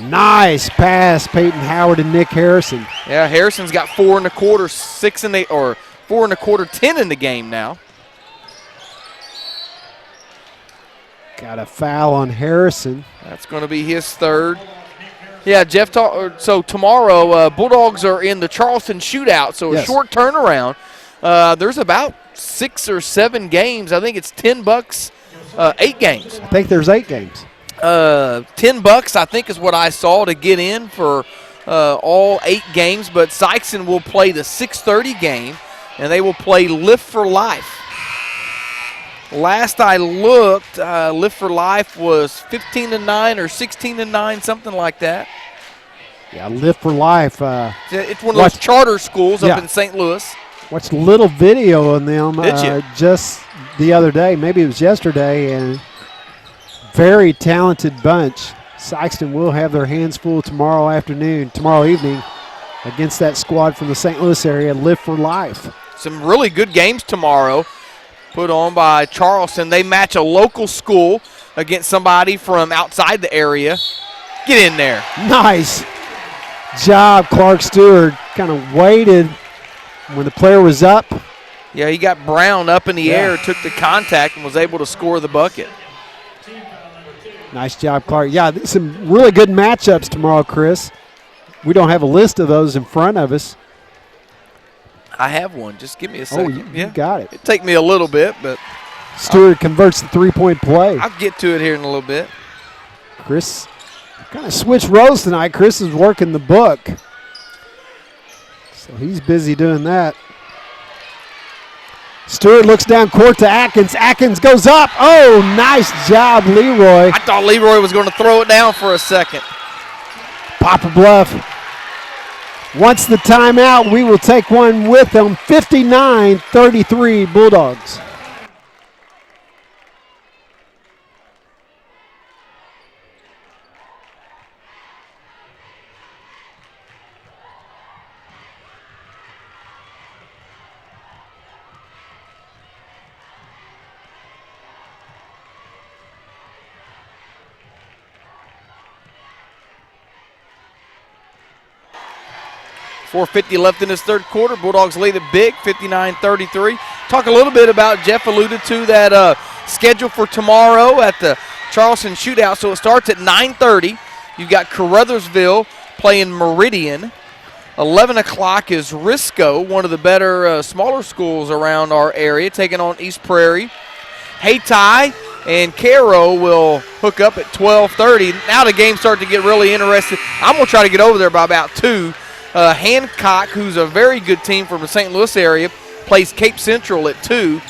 Nice pass, Peyton Howard and Nick Harrison. Yeah, Harrison's got 4 1/4, 4 1/4, 10 in the game now. Got a foul on Harrison. That's going to be his third. Yeah, Jeff. So tomorrow, Bulldogs are in the Charleston shootout. So a short turnaround. There's about 6 or 7 games. I think it's $10. 8 games. I think there's 8 games. $10, I think, is what I saw to get in for all 8 games. But Sikeston will play the 6:30 game, and they will play Lift for Life. Last I looked, Lift for Life was 15-9 or 16-9, something like that. Yeah, Lift for Life. It's one of those charter schools up in St. Louis. Watched a little video on them Did you? just the other day. Maybe it was yesterday, and very talented bunch. Sikeston will have their hands full tomorrow evening against that squad from the St. Louis area, Live for Life. Some really good games tomorrow put on by Charleston. They match a local school against somebody from outside the area. Get in there. Nice job, Clark Stewart. Kind of waited when the player was up. Yeah, he got Brown up in the air, took the contact, and was able to score the bucket. Nice job, Clark. Yeah, some really good matchups tomorrow, Chris. We don't have a list of those in front of us. I have one. Just give me a second. You got it. It'll take me a little bit, but Stewart converts the three-point play. I'll get to it here in a little bit. Chris kind of switched roles tonight. Chris is working the book. So he's busy doing that. Stewart looks down court to Atkins. Atkins goes up. Oh, nice job, Leroy. I thought Leroy was going to throw it down for a second. Poplar Bluff wants the timeout. We will take one with them. 59-33 Bulldogs. .450 left in this third quarter. Bulldogs lead it big, 59-33. Talk a little bit about, Jeff alluded to that schedule for tomorrow at the Charleston Shootout. So it starts at 9:30. You've got Caruthersville playing Meridian. 11 o'clock is Risco, one of the better smaller schools around our area, taking on East Prairie. Hayti and Cairo will hook up at 12:30. Now the game starts to get really interesting. I'm going to try to get over there by about 2. Hancock, who's a very good team from the St. Louis area, plays Cape Central at 2.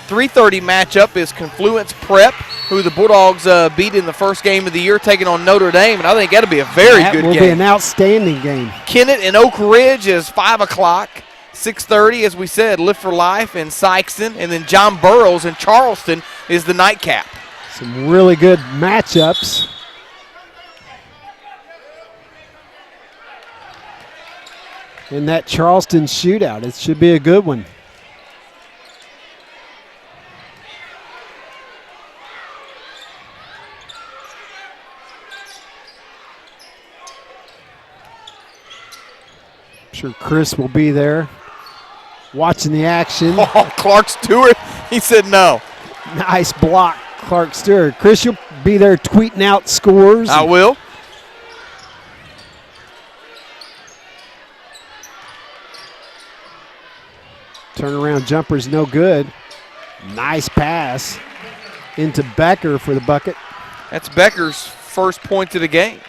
3:30 matchup is Confluence Prep, who the Bulldogs beat in the first game of the year, taking on Notre Dame, and I think that'll be a very good game. That will be an outstanding game. Kennett and Oak Ridge is 5 o'clock. 6:30, as we said, Live for Life in Sikeston, and then John Burroughs in Charleston is the nightcap. Some really good matchups. In that Charleston shootout, it should be a good one. I'm sure Chris will be there watching the action. Oh, Clark Stewart, he said no. Nice block, Clark Stewart. Chris, you'll be there tweeting out scores. I will. Turnaround jumper's no good. Nice pass into Becker for the bucket. That's Becker's first point of the game.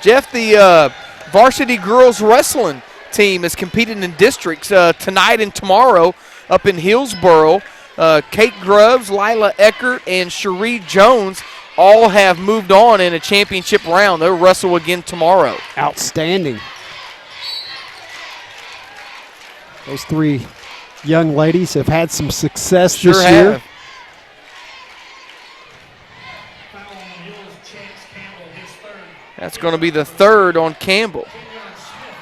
Jeff, the varsity girls wrestling team is competing in districts tonight and tomorrow up in Hillsboro. Kate Grubbs, Lila Eckert, and Cherie Jones all have moved on in a championship round. They'll wrestle again tomorrow. Outstanding. Those three young ladies have had some success this year. Have. That's going to be the third on Campbell.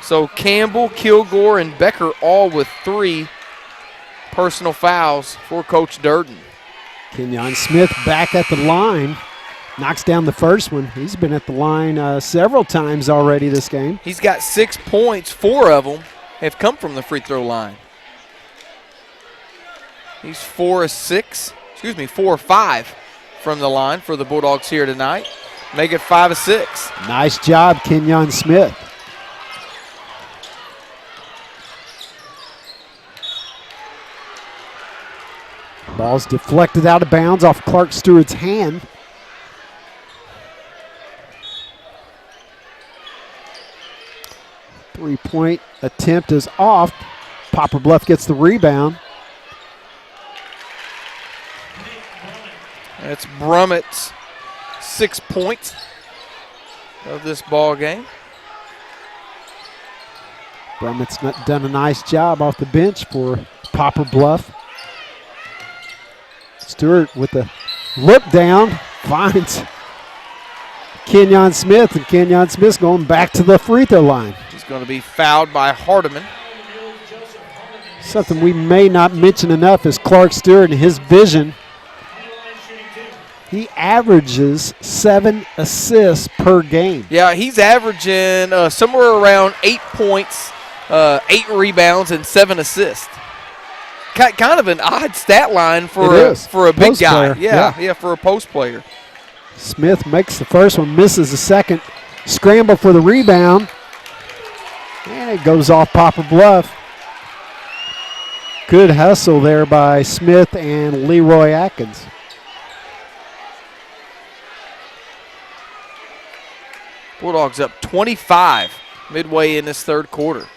So Campbell, Kilgore, and Becker all with 3 personal fouls for Coach Durden. Kenyon Smith back at the line. Knocks down the first one. He's been at the line several times already this game. He's got 6 points. 4 of them have come from the free throw line. He's 4 of 5 from the line for the Bulldogs here tonight. Make it 5 of 6. Nice job, Kenyon Smith. Ball's deflected out of bounds off Clark Stewart's hand. Three-point attempt is off. Poplar Bluff gets the rebound. That's Brummett's 6 points of this ball game. Brummett's done a nice job off the bench for Poplar Bluff. Stewart with the look down finds Kenyon Smith, and Kenyon Smith's going back to the free throw line. He's going to be fouled by Hardiman. Something we may not mention enough is Clark Stewart and his vision. He averages 7 assists per game. Yeah, he's averaging somewhere around 8 points, 8 rebounds, and 7 assists. Kind of an odd stat line for a big post guy. Player. Yeah, for a post player. Smith makes the first one, misses the second. Scramble for the rebound. And it goes off Poplar Bluff. Good hustle there by Smith and Leroy Atkins. Bulldogs up 25 midway in this third quarter.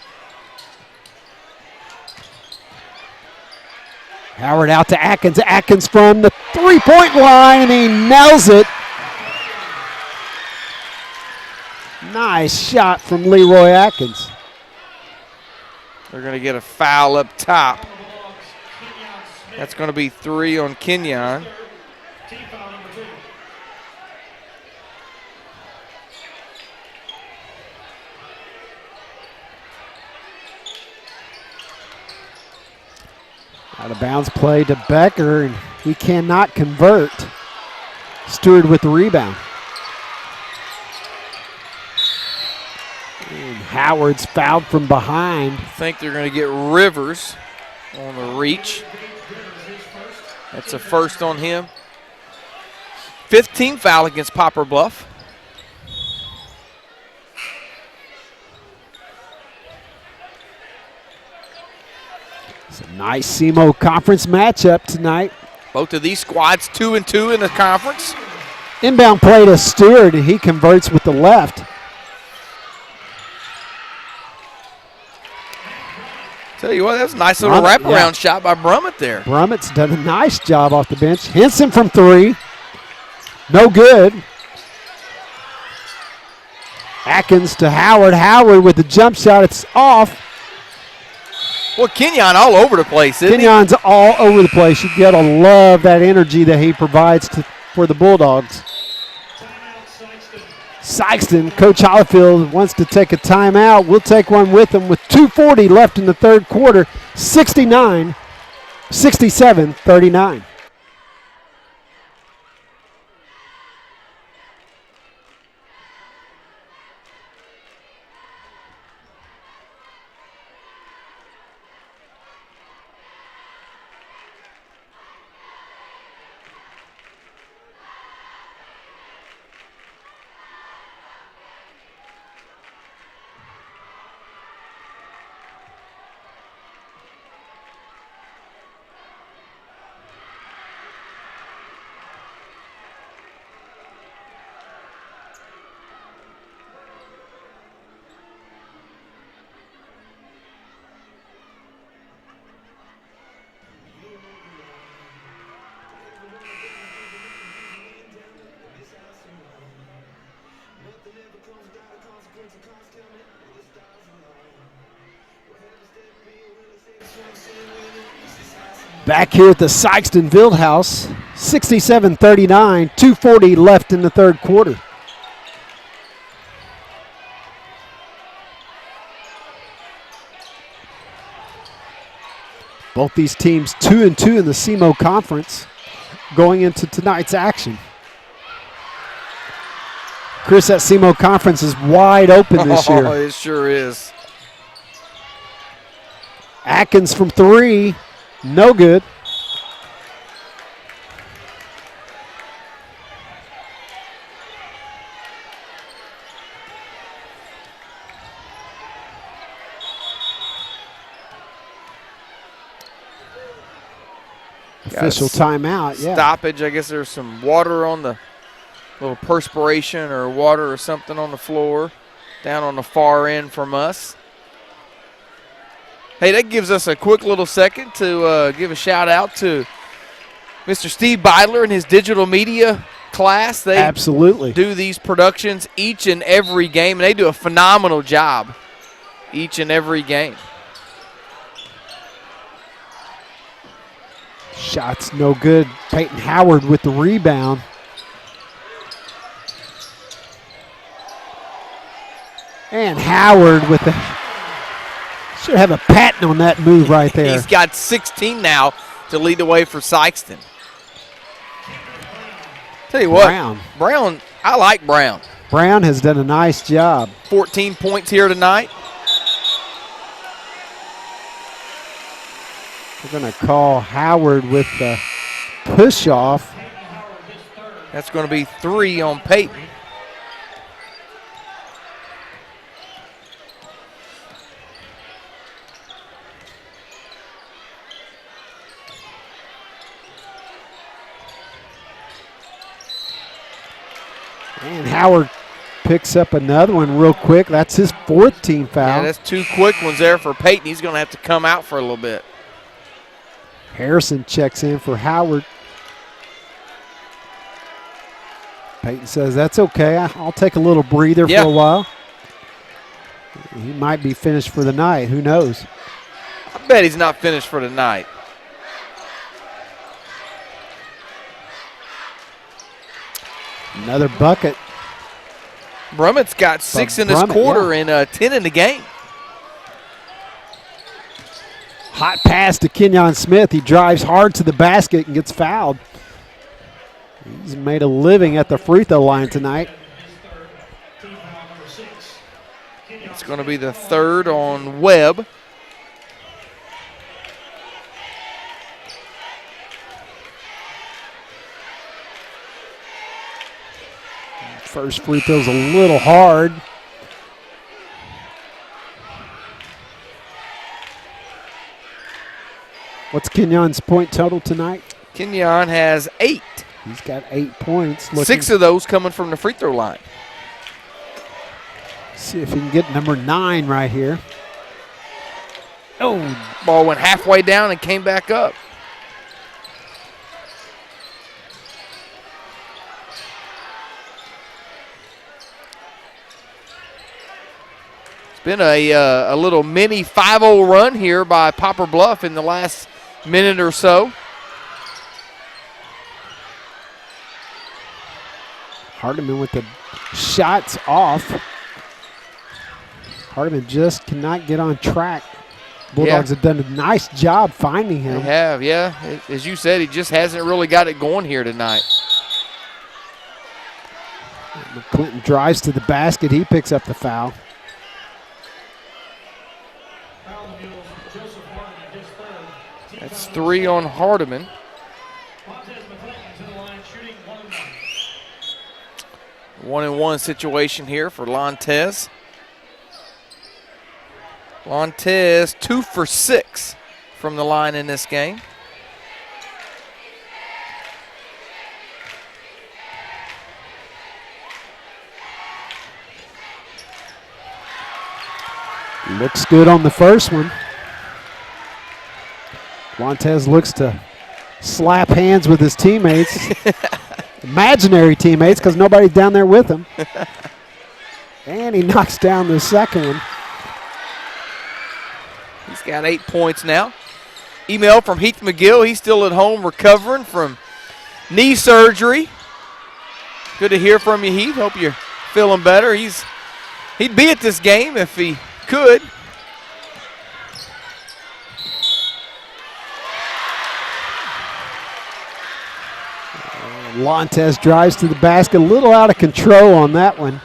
Howard out to Atkins. Atkins from the three-point line, and he nails it. Nice shot from Leroy Atkins. They're going to get a foul up top. That's going to be 3 on Kenyon. Out of bounds play to Becker, and he cannot convert. Stewart with the rebound. And Howard's fouled from behind. I think they're going to get Rivers on the reach. That's a first on him. 15th foul against Poplar Bluff. It's a nice SEMO conference matchup tonight. Both of these squads 2-2 in the conference. Inbound play to Stewart, and he converts with the left. Tell you what, that's a nice little wraparound shot by Brummett there. Brummett's done a nice job off the bench. Henson from 3. No good. Atkins to Howard. Howard with the jump shot. It's off. Well, Kenyon all over the place, isn't he? Kenyon's all over the place. You got to love that energy that he provides for the Bulldogs. Sikeston, Coach Hollifield wants to take a timeout. We'll take one with him with 2:40 left in the third quarter. 67-39. Back here at the Sikeston Fieldhouse, 67-39, 2:40 left in the third quarter. Both these teams 2-2 in the SEMO Conference going into tonight's action. Chris, that SEMO Conference is wide open this year. Oh, it sure is. Atkins from 3. No good. Official timeout, yeah. Stoppage. I guess there's some water on the little perspiration or water or something on the floor down on the far end from us. Hey, that gives us a quick little second to give a shout out to Mr. Steve Beidler and his digital media class. They absolutely do these productions each and every game, and they do a phenomenal job each and every game. Shots no good. Peyton Howard with the rebound. And Howard with the, should have a patent on that move right there. He's got 16 now to lead the way for Sikeston. Tell you what, Brown, I like Brown. Brown has done a nice job. 14 points here tonight. We're going to call Howard with the push-off. That's going to be 3 on Peyton. And Howard picks up another one real quick. That's his 4th team foul. Yeah, that's 2 quick ones there for Peyton. He's going to have to come out for a little bit. Harrison checks in for Howard. Peyton says, that's okay. I'll take a little breather for a while. He might be finished for the night. Who knows? I bet he's not finished for the night. Another bucket. Brummett's got 6 in this quarter and 10 in the game. Hot pass to Kenyon Smith. He drives hard to the basket and gets fouled. He's made a living at the free throw line tonight. It's going to be the 3rd on Webb. First free throw's a little hard. What's Kenyon's point total tonight? Kenyon has 8. He's got 8 points. 6 of those coming from the free throw line. See if he can get number 9 right here. Oh, ball went halfway down and came back up. It's been a little mini 5-0 run here by Poplar Bluff in the last minute or so. Hardiman with the shots off. Hardiman just cannot get on track. Bulldogs have done a nice job finding him. They have, yeah. As you said, he just hasn't really got it going here tonight. Clinton drives to the basket. He picks up the foul. That's 3 on Hardiman. 1-and-1 situation here for Lantes. Lantes 2 for 6 from the line in this game. Looks good on the first one. Lantes looks to slap hands with his teammates. Imaginary teammates, because nobody's down there with him. And he knocks down the second one. He's got 8 points now. Email from Heath McGill. He's still at home recovering from knee surgery. Good to hear from you, Heath. Hope you're feeling better. He'd be at this game if he could. Lantes drives to the basket, a little out of control on that one.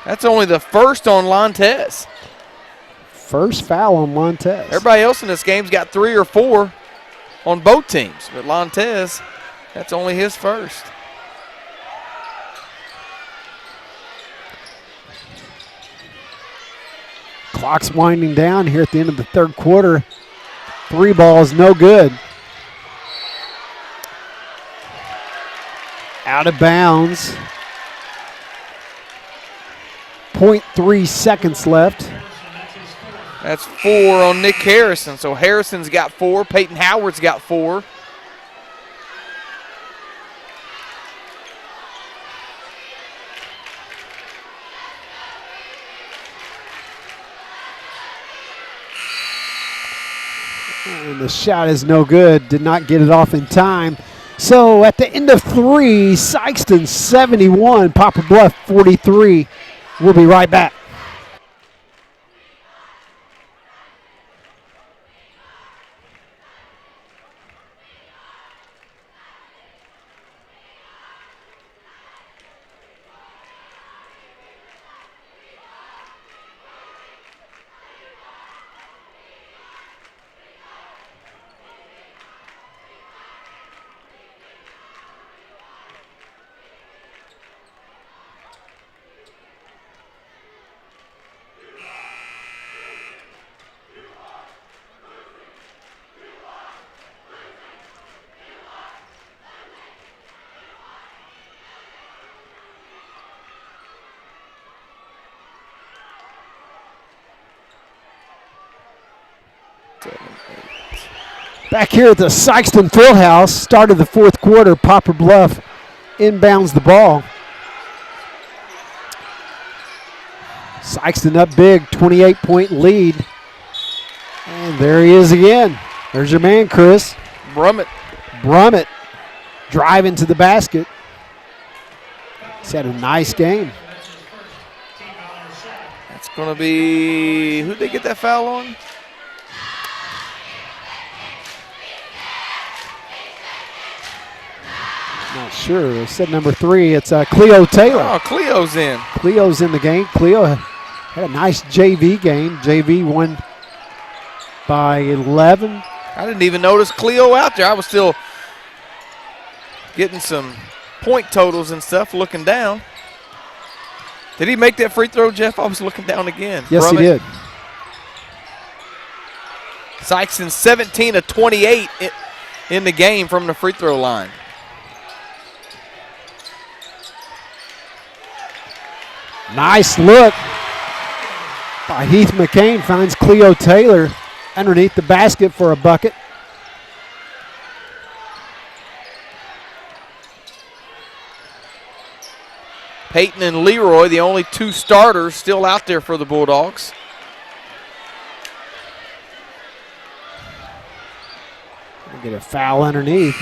That's only the first on Lantes. First foul on Lantes. Everybody else in this game's got 3 or 4 on both teams, but Lantes, that's only his first. Clock's winding down here at the end of the third quarter. 3 balls, no good. Out of bounds. 0.3 seconds left. That's 4 on Nick Harrison. So Harrison's got 4. Peyton Howard's got 4. And the shot is no good. Did not get it off in time. So at the end of 3, Sikeston 71, Poplar Bluff 43. We'll be right back. 7, 8. Back here at the Sikeston Fieldhouse, start of the fourth quarter, Poplar Bluff inbounds the ball. Sikeston up big, 28-point lead. And there he is again. There's your man, Chris. Brummett driving to the basket. He's had a nice game. That's going to be, who'd they get that foul on? Not sure. They said number 3. It's Cleo Taylor. Oh, Cleo's in. Cleo's in the game. Cleo had a nice JV game. JV won by 11. I didn't even notice Cleo out there. I was still getting some point totals and stuff, looking down. Did he make that free throw, Jeff? I was looking down again. Yes, he did. Sikeston 17 of 28 in the game from the free throw line. Nice look by Heath McCain. Finds Cleo Taylor underneath the basket for a bucket. Peyton and Leroy, the only 2 starters still out there for the Bulldogs. Get a foul underneath.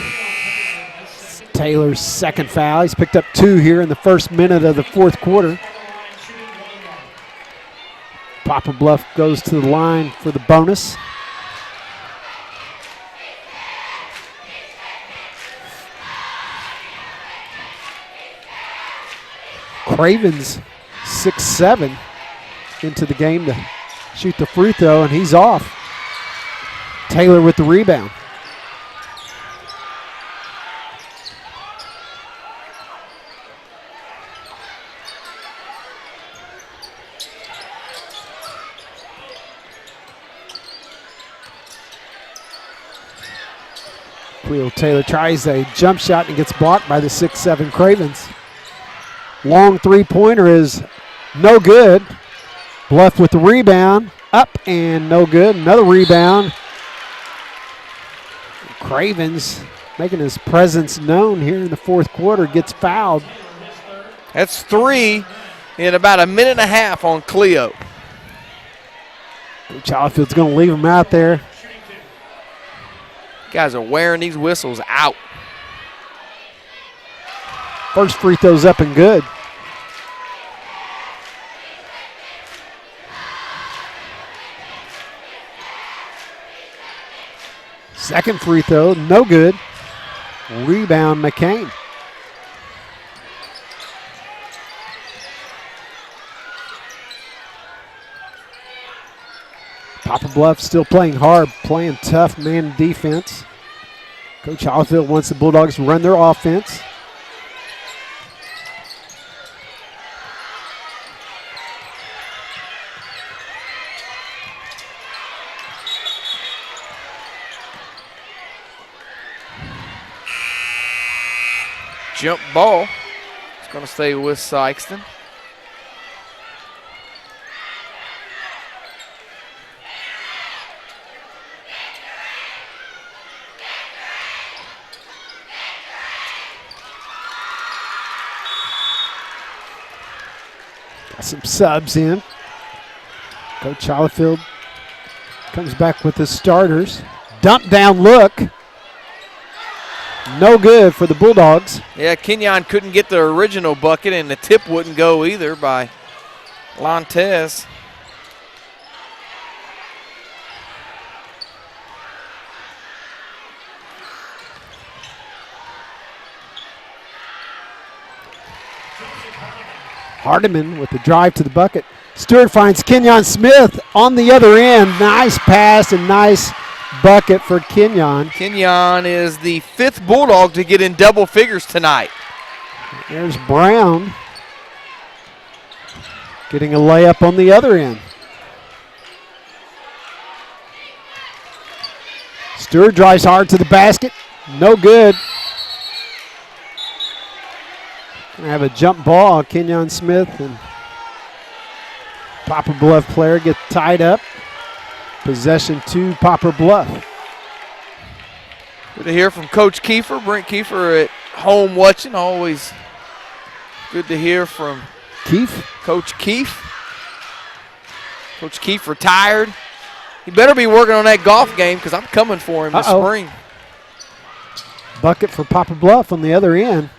It's Taylor's second foul. He's picked up 2 here in the first minute of the fourth quarter. Poplar Bluff goes to the line for the bonus. Cravens 6-7 into the game to shoot the free throw, and he's off. Taylor with the rebound. Cleo Taylor tries a jump shot and gets blocked by the 6'7 Cravens. Long three-pointer is no good. Bluff with the rebound. Up and no good. Another rebound. Cravens making his presence known here in the fourth quarter. Gets fouled. That's 3 in about a minute and a half on Cleo. Coach Hollifield's going to leave him out there. Guys are wearing these whistles out. First free throw's up and good. Second free throw, no good. Rebound, McCain. Poplar Bluff still playing hard, playing tough man defense. Coach Hollifield wants the Bulldogs to run their offense. Jump ball. It's going to stay with Sikeston. Got some subs in. Coach Hollifield comes back with the starters. Dump down look. No good for the Bulldogs. Yeah, Kenyon couldn't get the original bucket, and the tip wouldn't go either by Lantes. Hardiman with the drive to the bucket. Stewart finds Kenyon Smith on the other end. Nice pass and nice bucket for Kenyon. Kenyon is the 5th Bulldog to get in double figures tonight. There's Brown getting a layup on the other end. Stewart drives hard to the basket. No good. Gonna have a jump ball. Kenyon Smith and Poplar Bluff player get tied up. Possession to Poplar Bluff. Good to hear from Coach Kiefer. Brent Kiefer at home watching. Always good to hear from Coach Keefe. Coach Keefe retired. He better be working on that golf game because I'm coming for him this spring. Bucket for Poplar Bluff on the other end.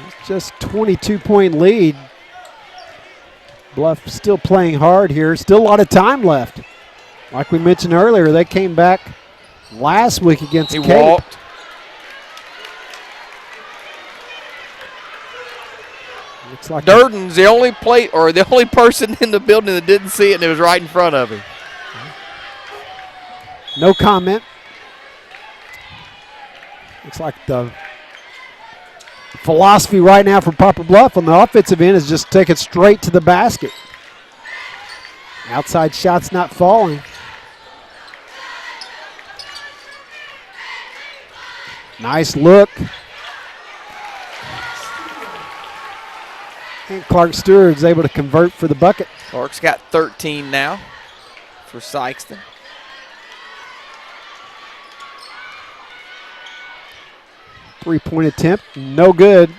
It's just 22-point lead. Bluff still playing hard here. Still a lot of time left. Like we mentioned earlier, they came back last week against Cape. Walked. Looks like Durden's the only person in the building that didn't see it, and it was right in front of him. No comment. Looks like the philosophy right now for Poplar Bluff on the offensive end is just take it straight to the basket. Outside shots not falling. Nice look. And Clark Stewart is able to convert for the bucket. Clark's got 13 now for Sikeston. Three-point attempt, no good.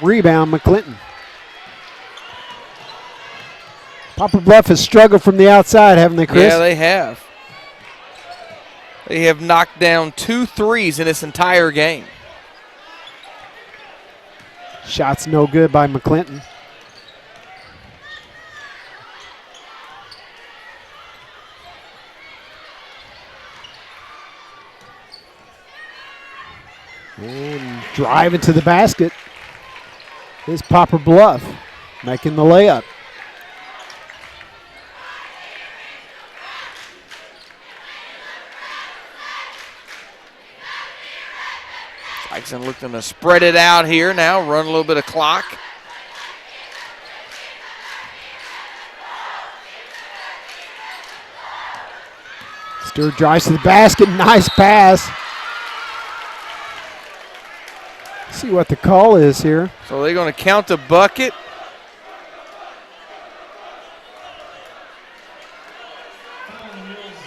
Rebound, McClinton. Poplar Bluff has struggled from the outside, haven't they, Chris? Yeah, they have. They have knocked down 2 threes in this entire game. Shots no good by McClinton. And driving to the basket is Poplar Bluff, making the layup. Sikeston looking to spread it out here now, run a little bit of clock. Stewart drives to the basket, nice pass. See what the call is here. So they're going to count the bucket.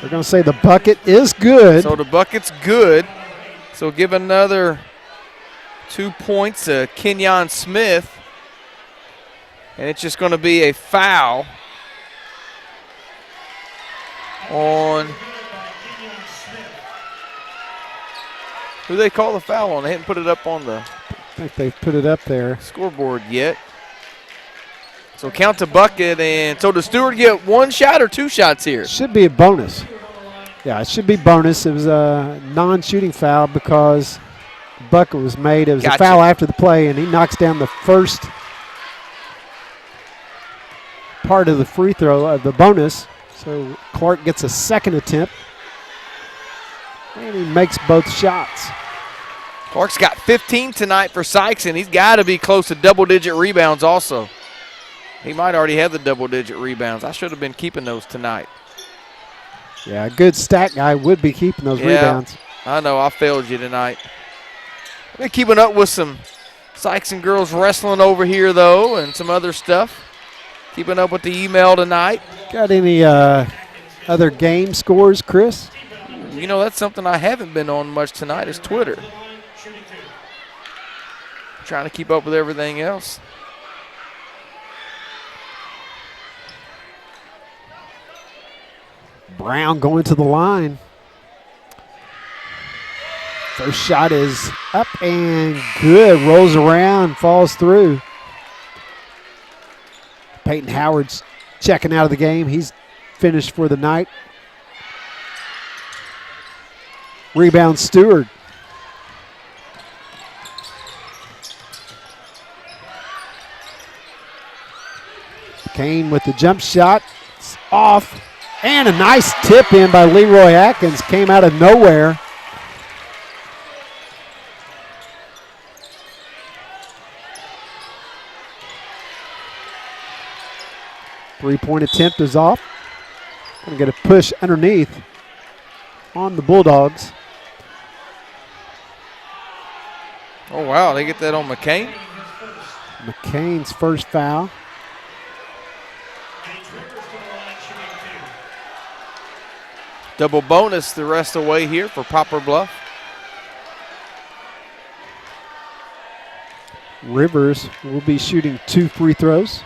They're going to say the bucket is good. So the bucket's good. So give another 2 points to Kenyon Smith. And it's just going to be a foul on. Who they call the foul on? They haven't put it up on the I think they've put it up there. Scoreboard yet. So count the bucket, and so does Stewart get 1 shot or 2 shots here? Should be a bonus. Yeah, it should be bonus. It was a non-shooting foul because the bucket was made. It was a foul after the play, and he knocks down the first part of the free throw of the bonus. So Clark gets a second attempt, and he makes both shots. Clark's got 15 tonight for Sikeston. He's got to be close to double-digit rebounds also. He might already have the double-digit rebounds. I should have been keeping those tonight. Yeah, a good stat guy would be keeping those rebounds. I know. I failed you tonight. I've been keeping up with some Sikeston girls wrestling over here, though, and some other stuff. Keeping up with the email tonight. Got any other game scores, Chris? You know, that's something I haven't been on much tonight is Twitter. Trying to keep up with everything else. Brown going to the line. First shot is up and good. Rolls around, falls through. Peyton Howard's checking out of the game. He's finished for the night. Rebound Stewart. Kane with the jump shot. It's off. And a nice tip in by Leroy Atkins. Came out of nowhere. Three-point attempt is off. Going to get a push underneath on the Bulldogs. Oh, wow. They get that on McCain? McCain's first foul. Double bonus the rest of the way here for Poplar Bluff. Rivers will be shooting 2 free throws.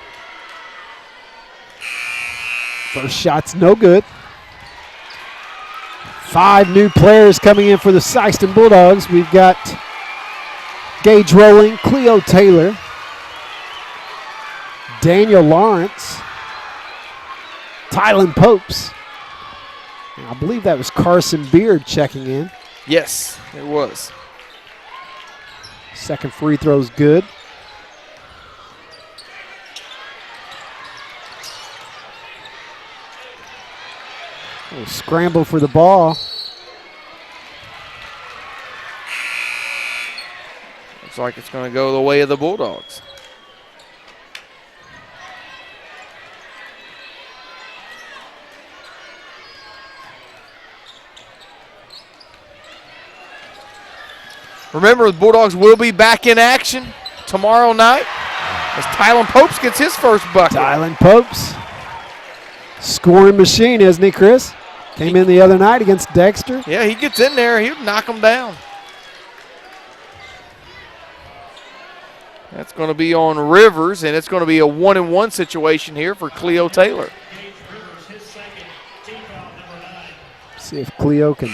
First shot's no good. 5 new players coming in for the Sikeston Bulldogs. We've got Gage Rowling, Cleo Taylor, Daniel Lawrence, Tylen Popes. And I believe that was Carson Beard checking in. Yes, it was. Second free throw's good. A scramble for the ball. Looks like it's going to go the way of the Bulldogs. Remember, the Bulldogs will be back in action tomorrow night as Tylen Popes gets his first bucket. Tylen Popes, scoring machine, isn't he, Chris? Came in the other night against Dexter. Yeah, he gets in there. He'll knock them down. That's going to be on Rivers, and it's going to be a 1-and-1 situation here for Cleo Taylor. See if Cleo can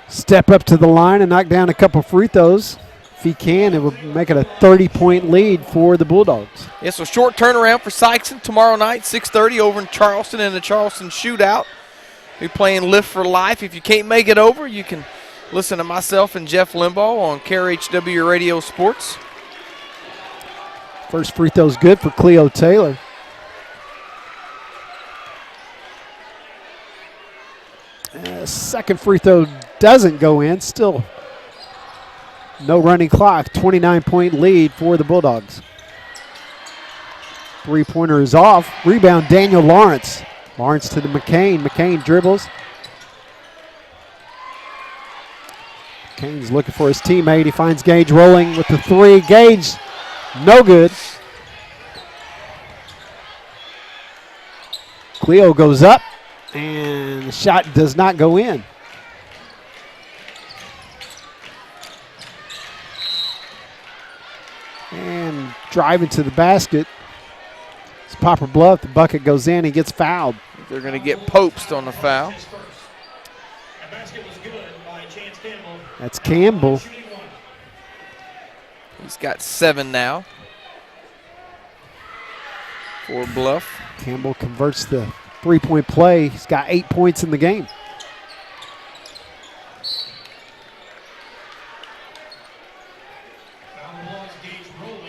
step up to the line and knock down a couple free throws. If he can, it would make it a 30-point lead for the Bulldogs. Yeah, so short turnaround for Sikeston tomorrow night, 6:30 over in Charleston in the Charleston Shootout. We're playing Lift for Life. If you can't make it over, you can listen to myself and Jeff Limbaugh on KRHW Radio Sports. First free throw's good for Cleo Taylor. Second free throw doesn't go in. Still no running clock. 29-point lead for the Bulldogs. Three-pointer is off. Rebound, Daniel Lawrence. Lawrence to the McCain. McCain dribbles. McCain's looking for his teammate. He finds Gage rolling with the three. Gage, no good. Cleo goes up, and the shot does not go in. And driving to the basket. It's Poplar Bluff. The bucket goes in. He gets fouled. They're going to get Popes on the foul. That's Campbell. He's got 7 now for Bluff. Campbell converts the three-point play. He's got 8 points in the game.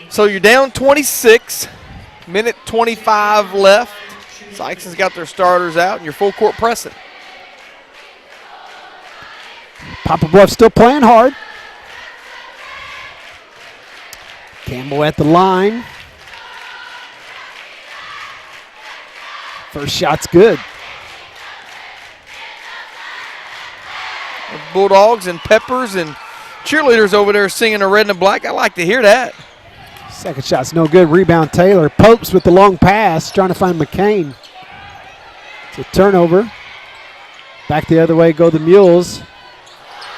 So you're down 26, minute 25 left. Sikeston's got their starters out, and you're full court pressing. Poplar Bluff still playing hard. Campbell at the line. First shot's good. The Bulldogs and Peppers and cheerleaders over there singing the red and black. I like to hear that. Second shot's no good. Rebound Taylor. Popes with the long pass, trying to find McCain. It's a turnover. Back the other way go the Mules.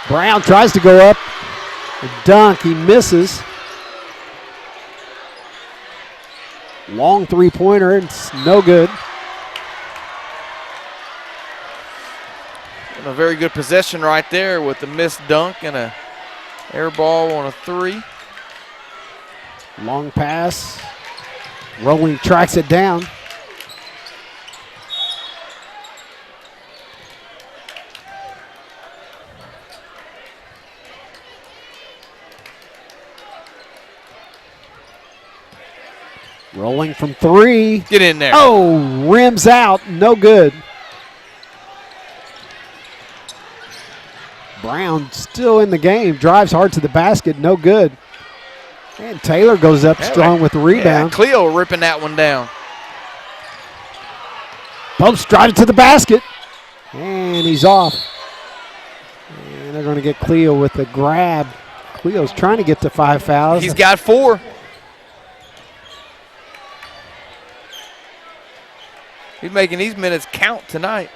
Brown tries to go up. A dunk, he misses. Long three-pointer, it's no good. And a very good possession right there with the missed dunk and a air ball on a three. Long pass. Rolling tracks it down. Rolling from three. Get in there. Oh, rims out. No good. Brown still in the game. Drives hard to the basket. No good. And Taylor goes up strong with the rebound. Yeah, Cleo ripping that one down. Popes driving to the basket. And he's off. And they're going to get Cleo with the grab. Cleo's trying to get to 5 fouls. He's got 4. He's making these minutes count tonight.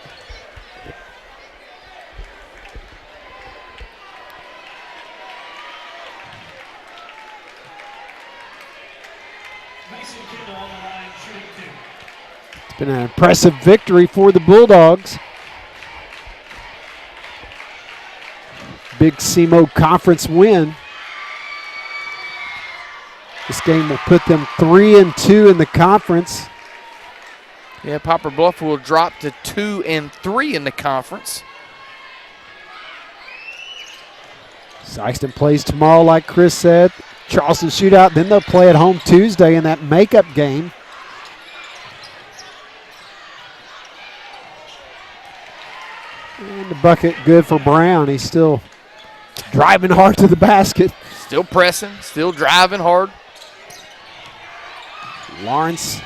It's been an impressive victory for the Bulldogs. Big SEMO conference win. This game will put them 3-2 in the conference. Yeah, Poplar Bluff will drop to 2-3 in the conference. Sikeston plays tomorrow, like Chris said. Charleston shootout. Then they'll play at home Tuesday in that makeup game. And the bucket good for Brown. He's still driving hard to the basket. Still pressing, still driving hard. Lawrence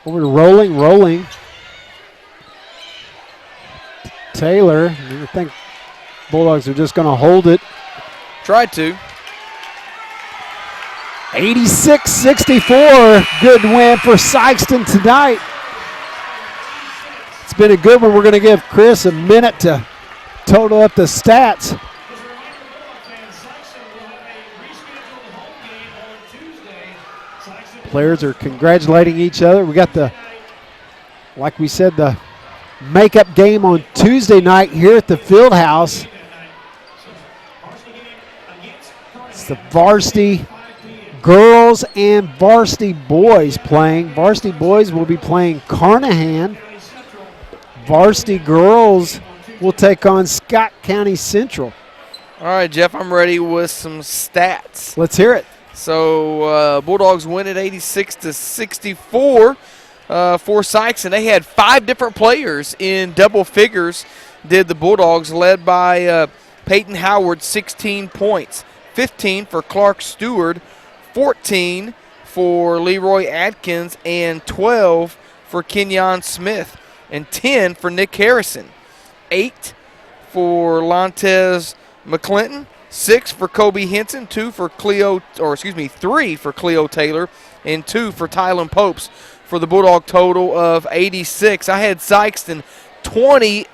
over to rolling. Taylor, I think Bulldogs are just going to hold it. Tried to. 86-64, good win for Sikeston tonight. It's been a good one. We're going to give Chris a minute to total up the stats. Players are congratulating each other. We got like we said, the makeup game on Tuesday night here at the field house. It's the varsity girls and varsity boys playing. Varsity boys will be playing Carnahan. Varsity girls will take on Scott County Central. All right, Jeff, I'm ready with some stats. Let's hear it. So Bulldogs win at 86-64 for Sikeston. They had 5 different players in double figures, did the Bulldogs, led by Peyton Howard, 16 points, 15 for Clark Stewart, 14 for Leroy Atkins, and 12 for Kenyon Smith, and 10 for Nick Harrison, 8 for Lontez McClinton, 6 for Kobe Henson, 3 for Cleo Taylor, and 2 for Tylen Popes, for the Bulldog total of 86. I had Sikeston 20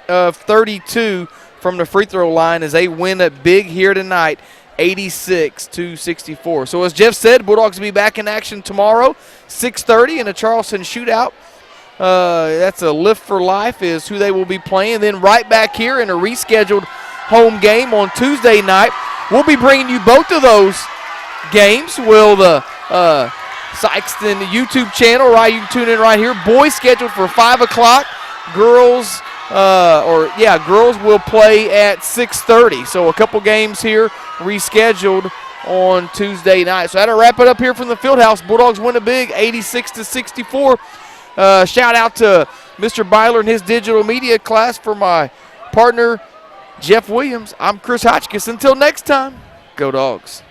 of 32 from the free throw line as they win it big here tonight, 86-64. So as Jeff said, Bulldogs will be back in action tomorrow, 6:30 in a Charleston shootout. That's a Lift for Life is who they will be playing. Then right back here in a rescheduled home game on Tuesday night. We'll be bringing you both of those games. Will the Sikeston YouTube channel, right? You can tune in right here. Boys scheduled for 5 o'clock. Girls, girls will play at 6:30. So a couple games here rescheduled on Tuesday night. So that'll wrap it up here from the Fieldhouse. Bulldogs win a big 86-64. Shout out to Mr. Byler and his digital media class. For my partner, Jeff Williams, I'm Chris Hotchkiss. Until next time, go Dogs.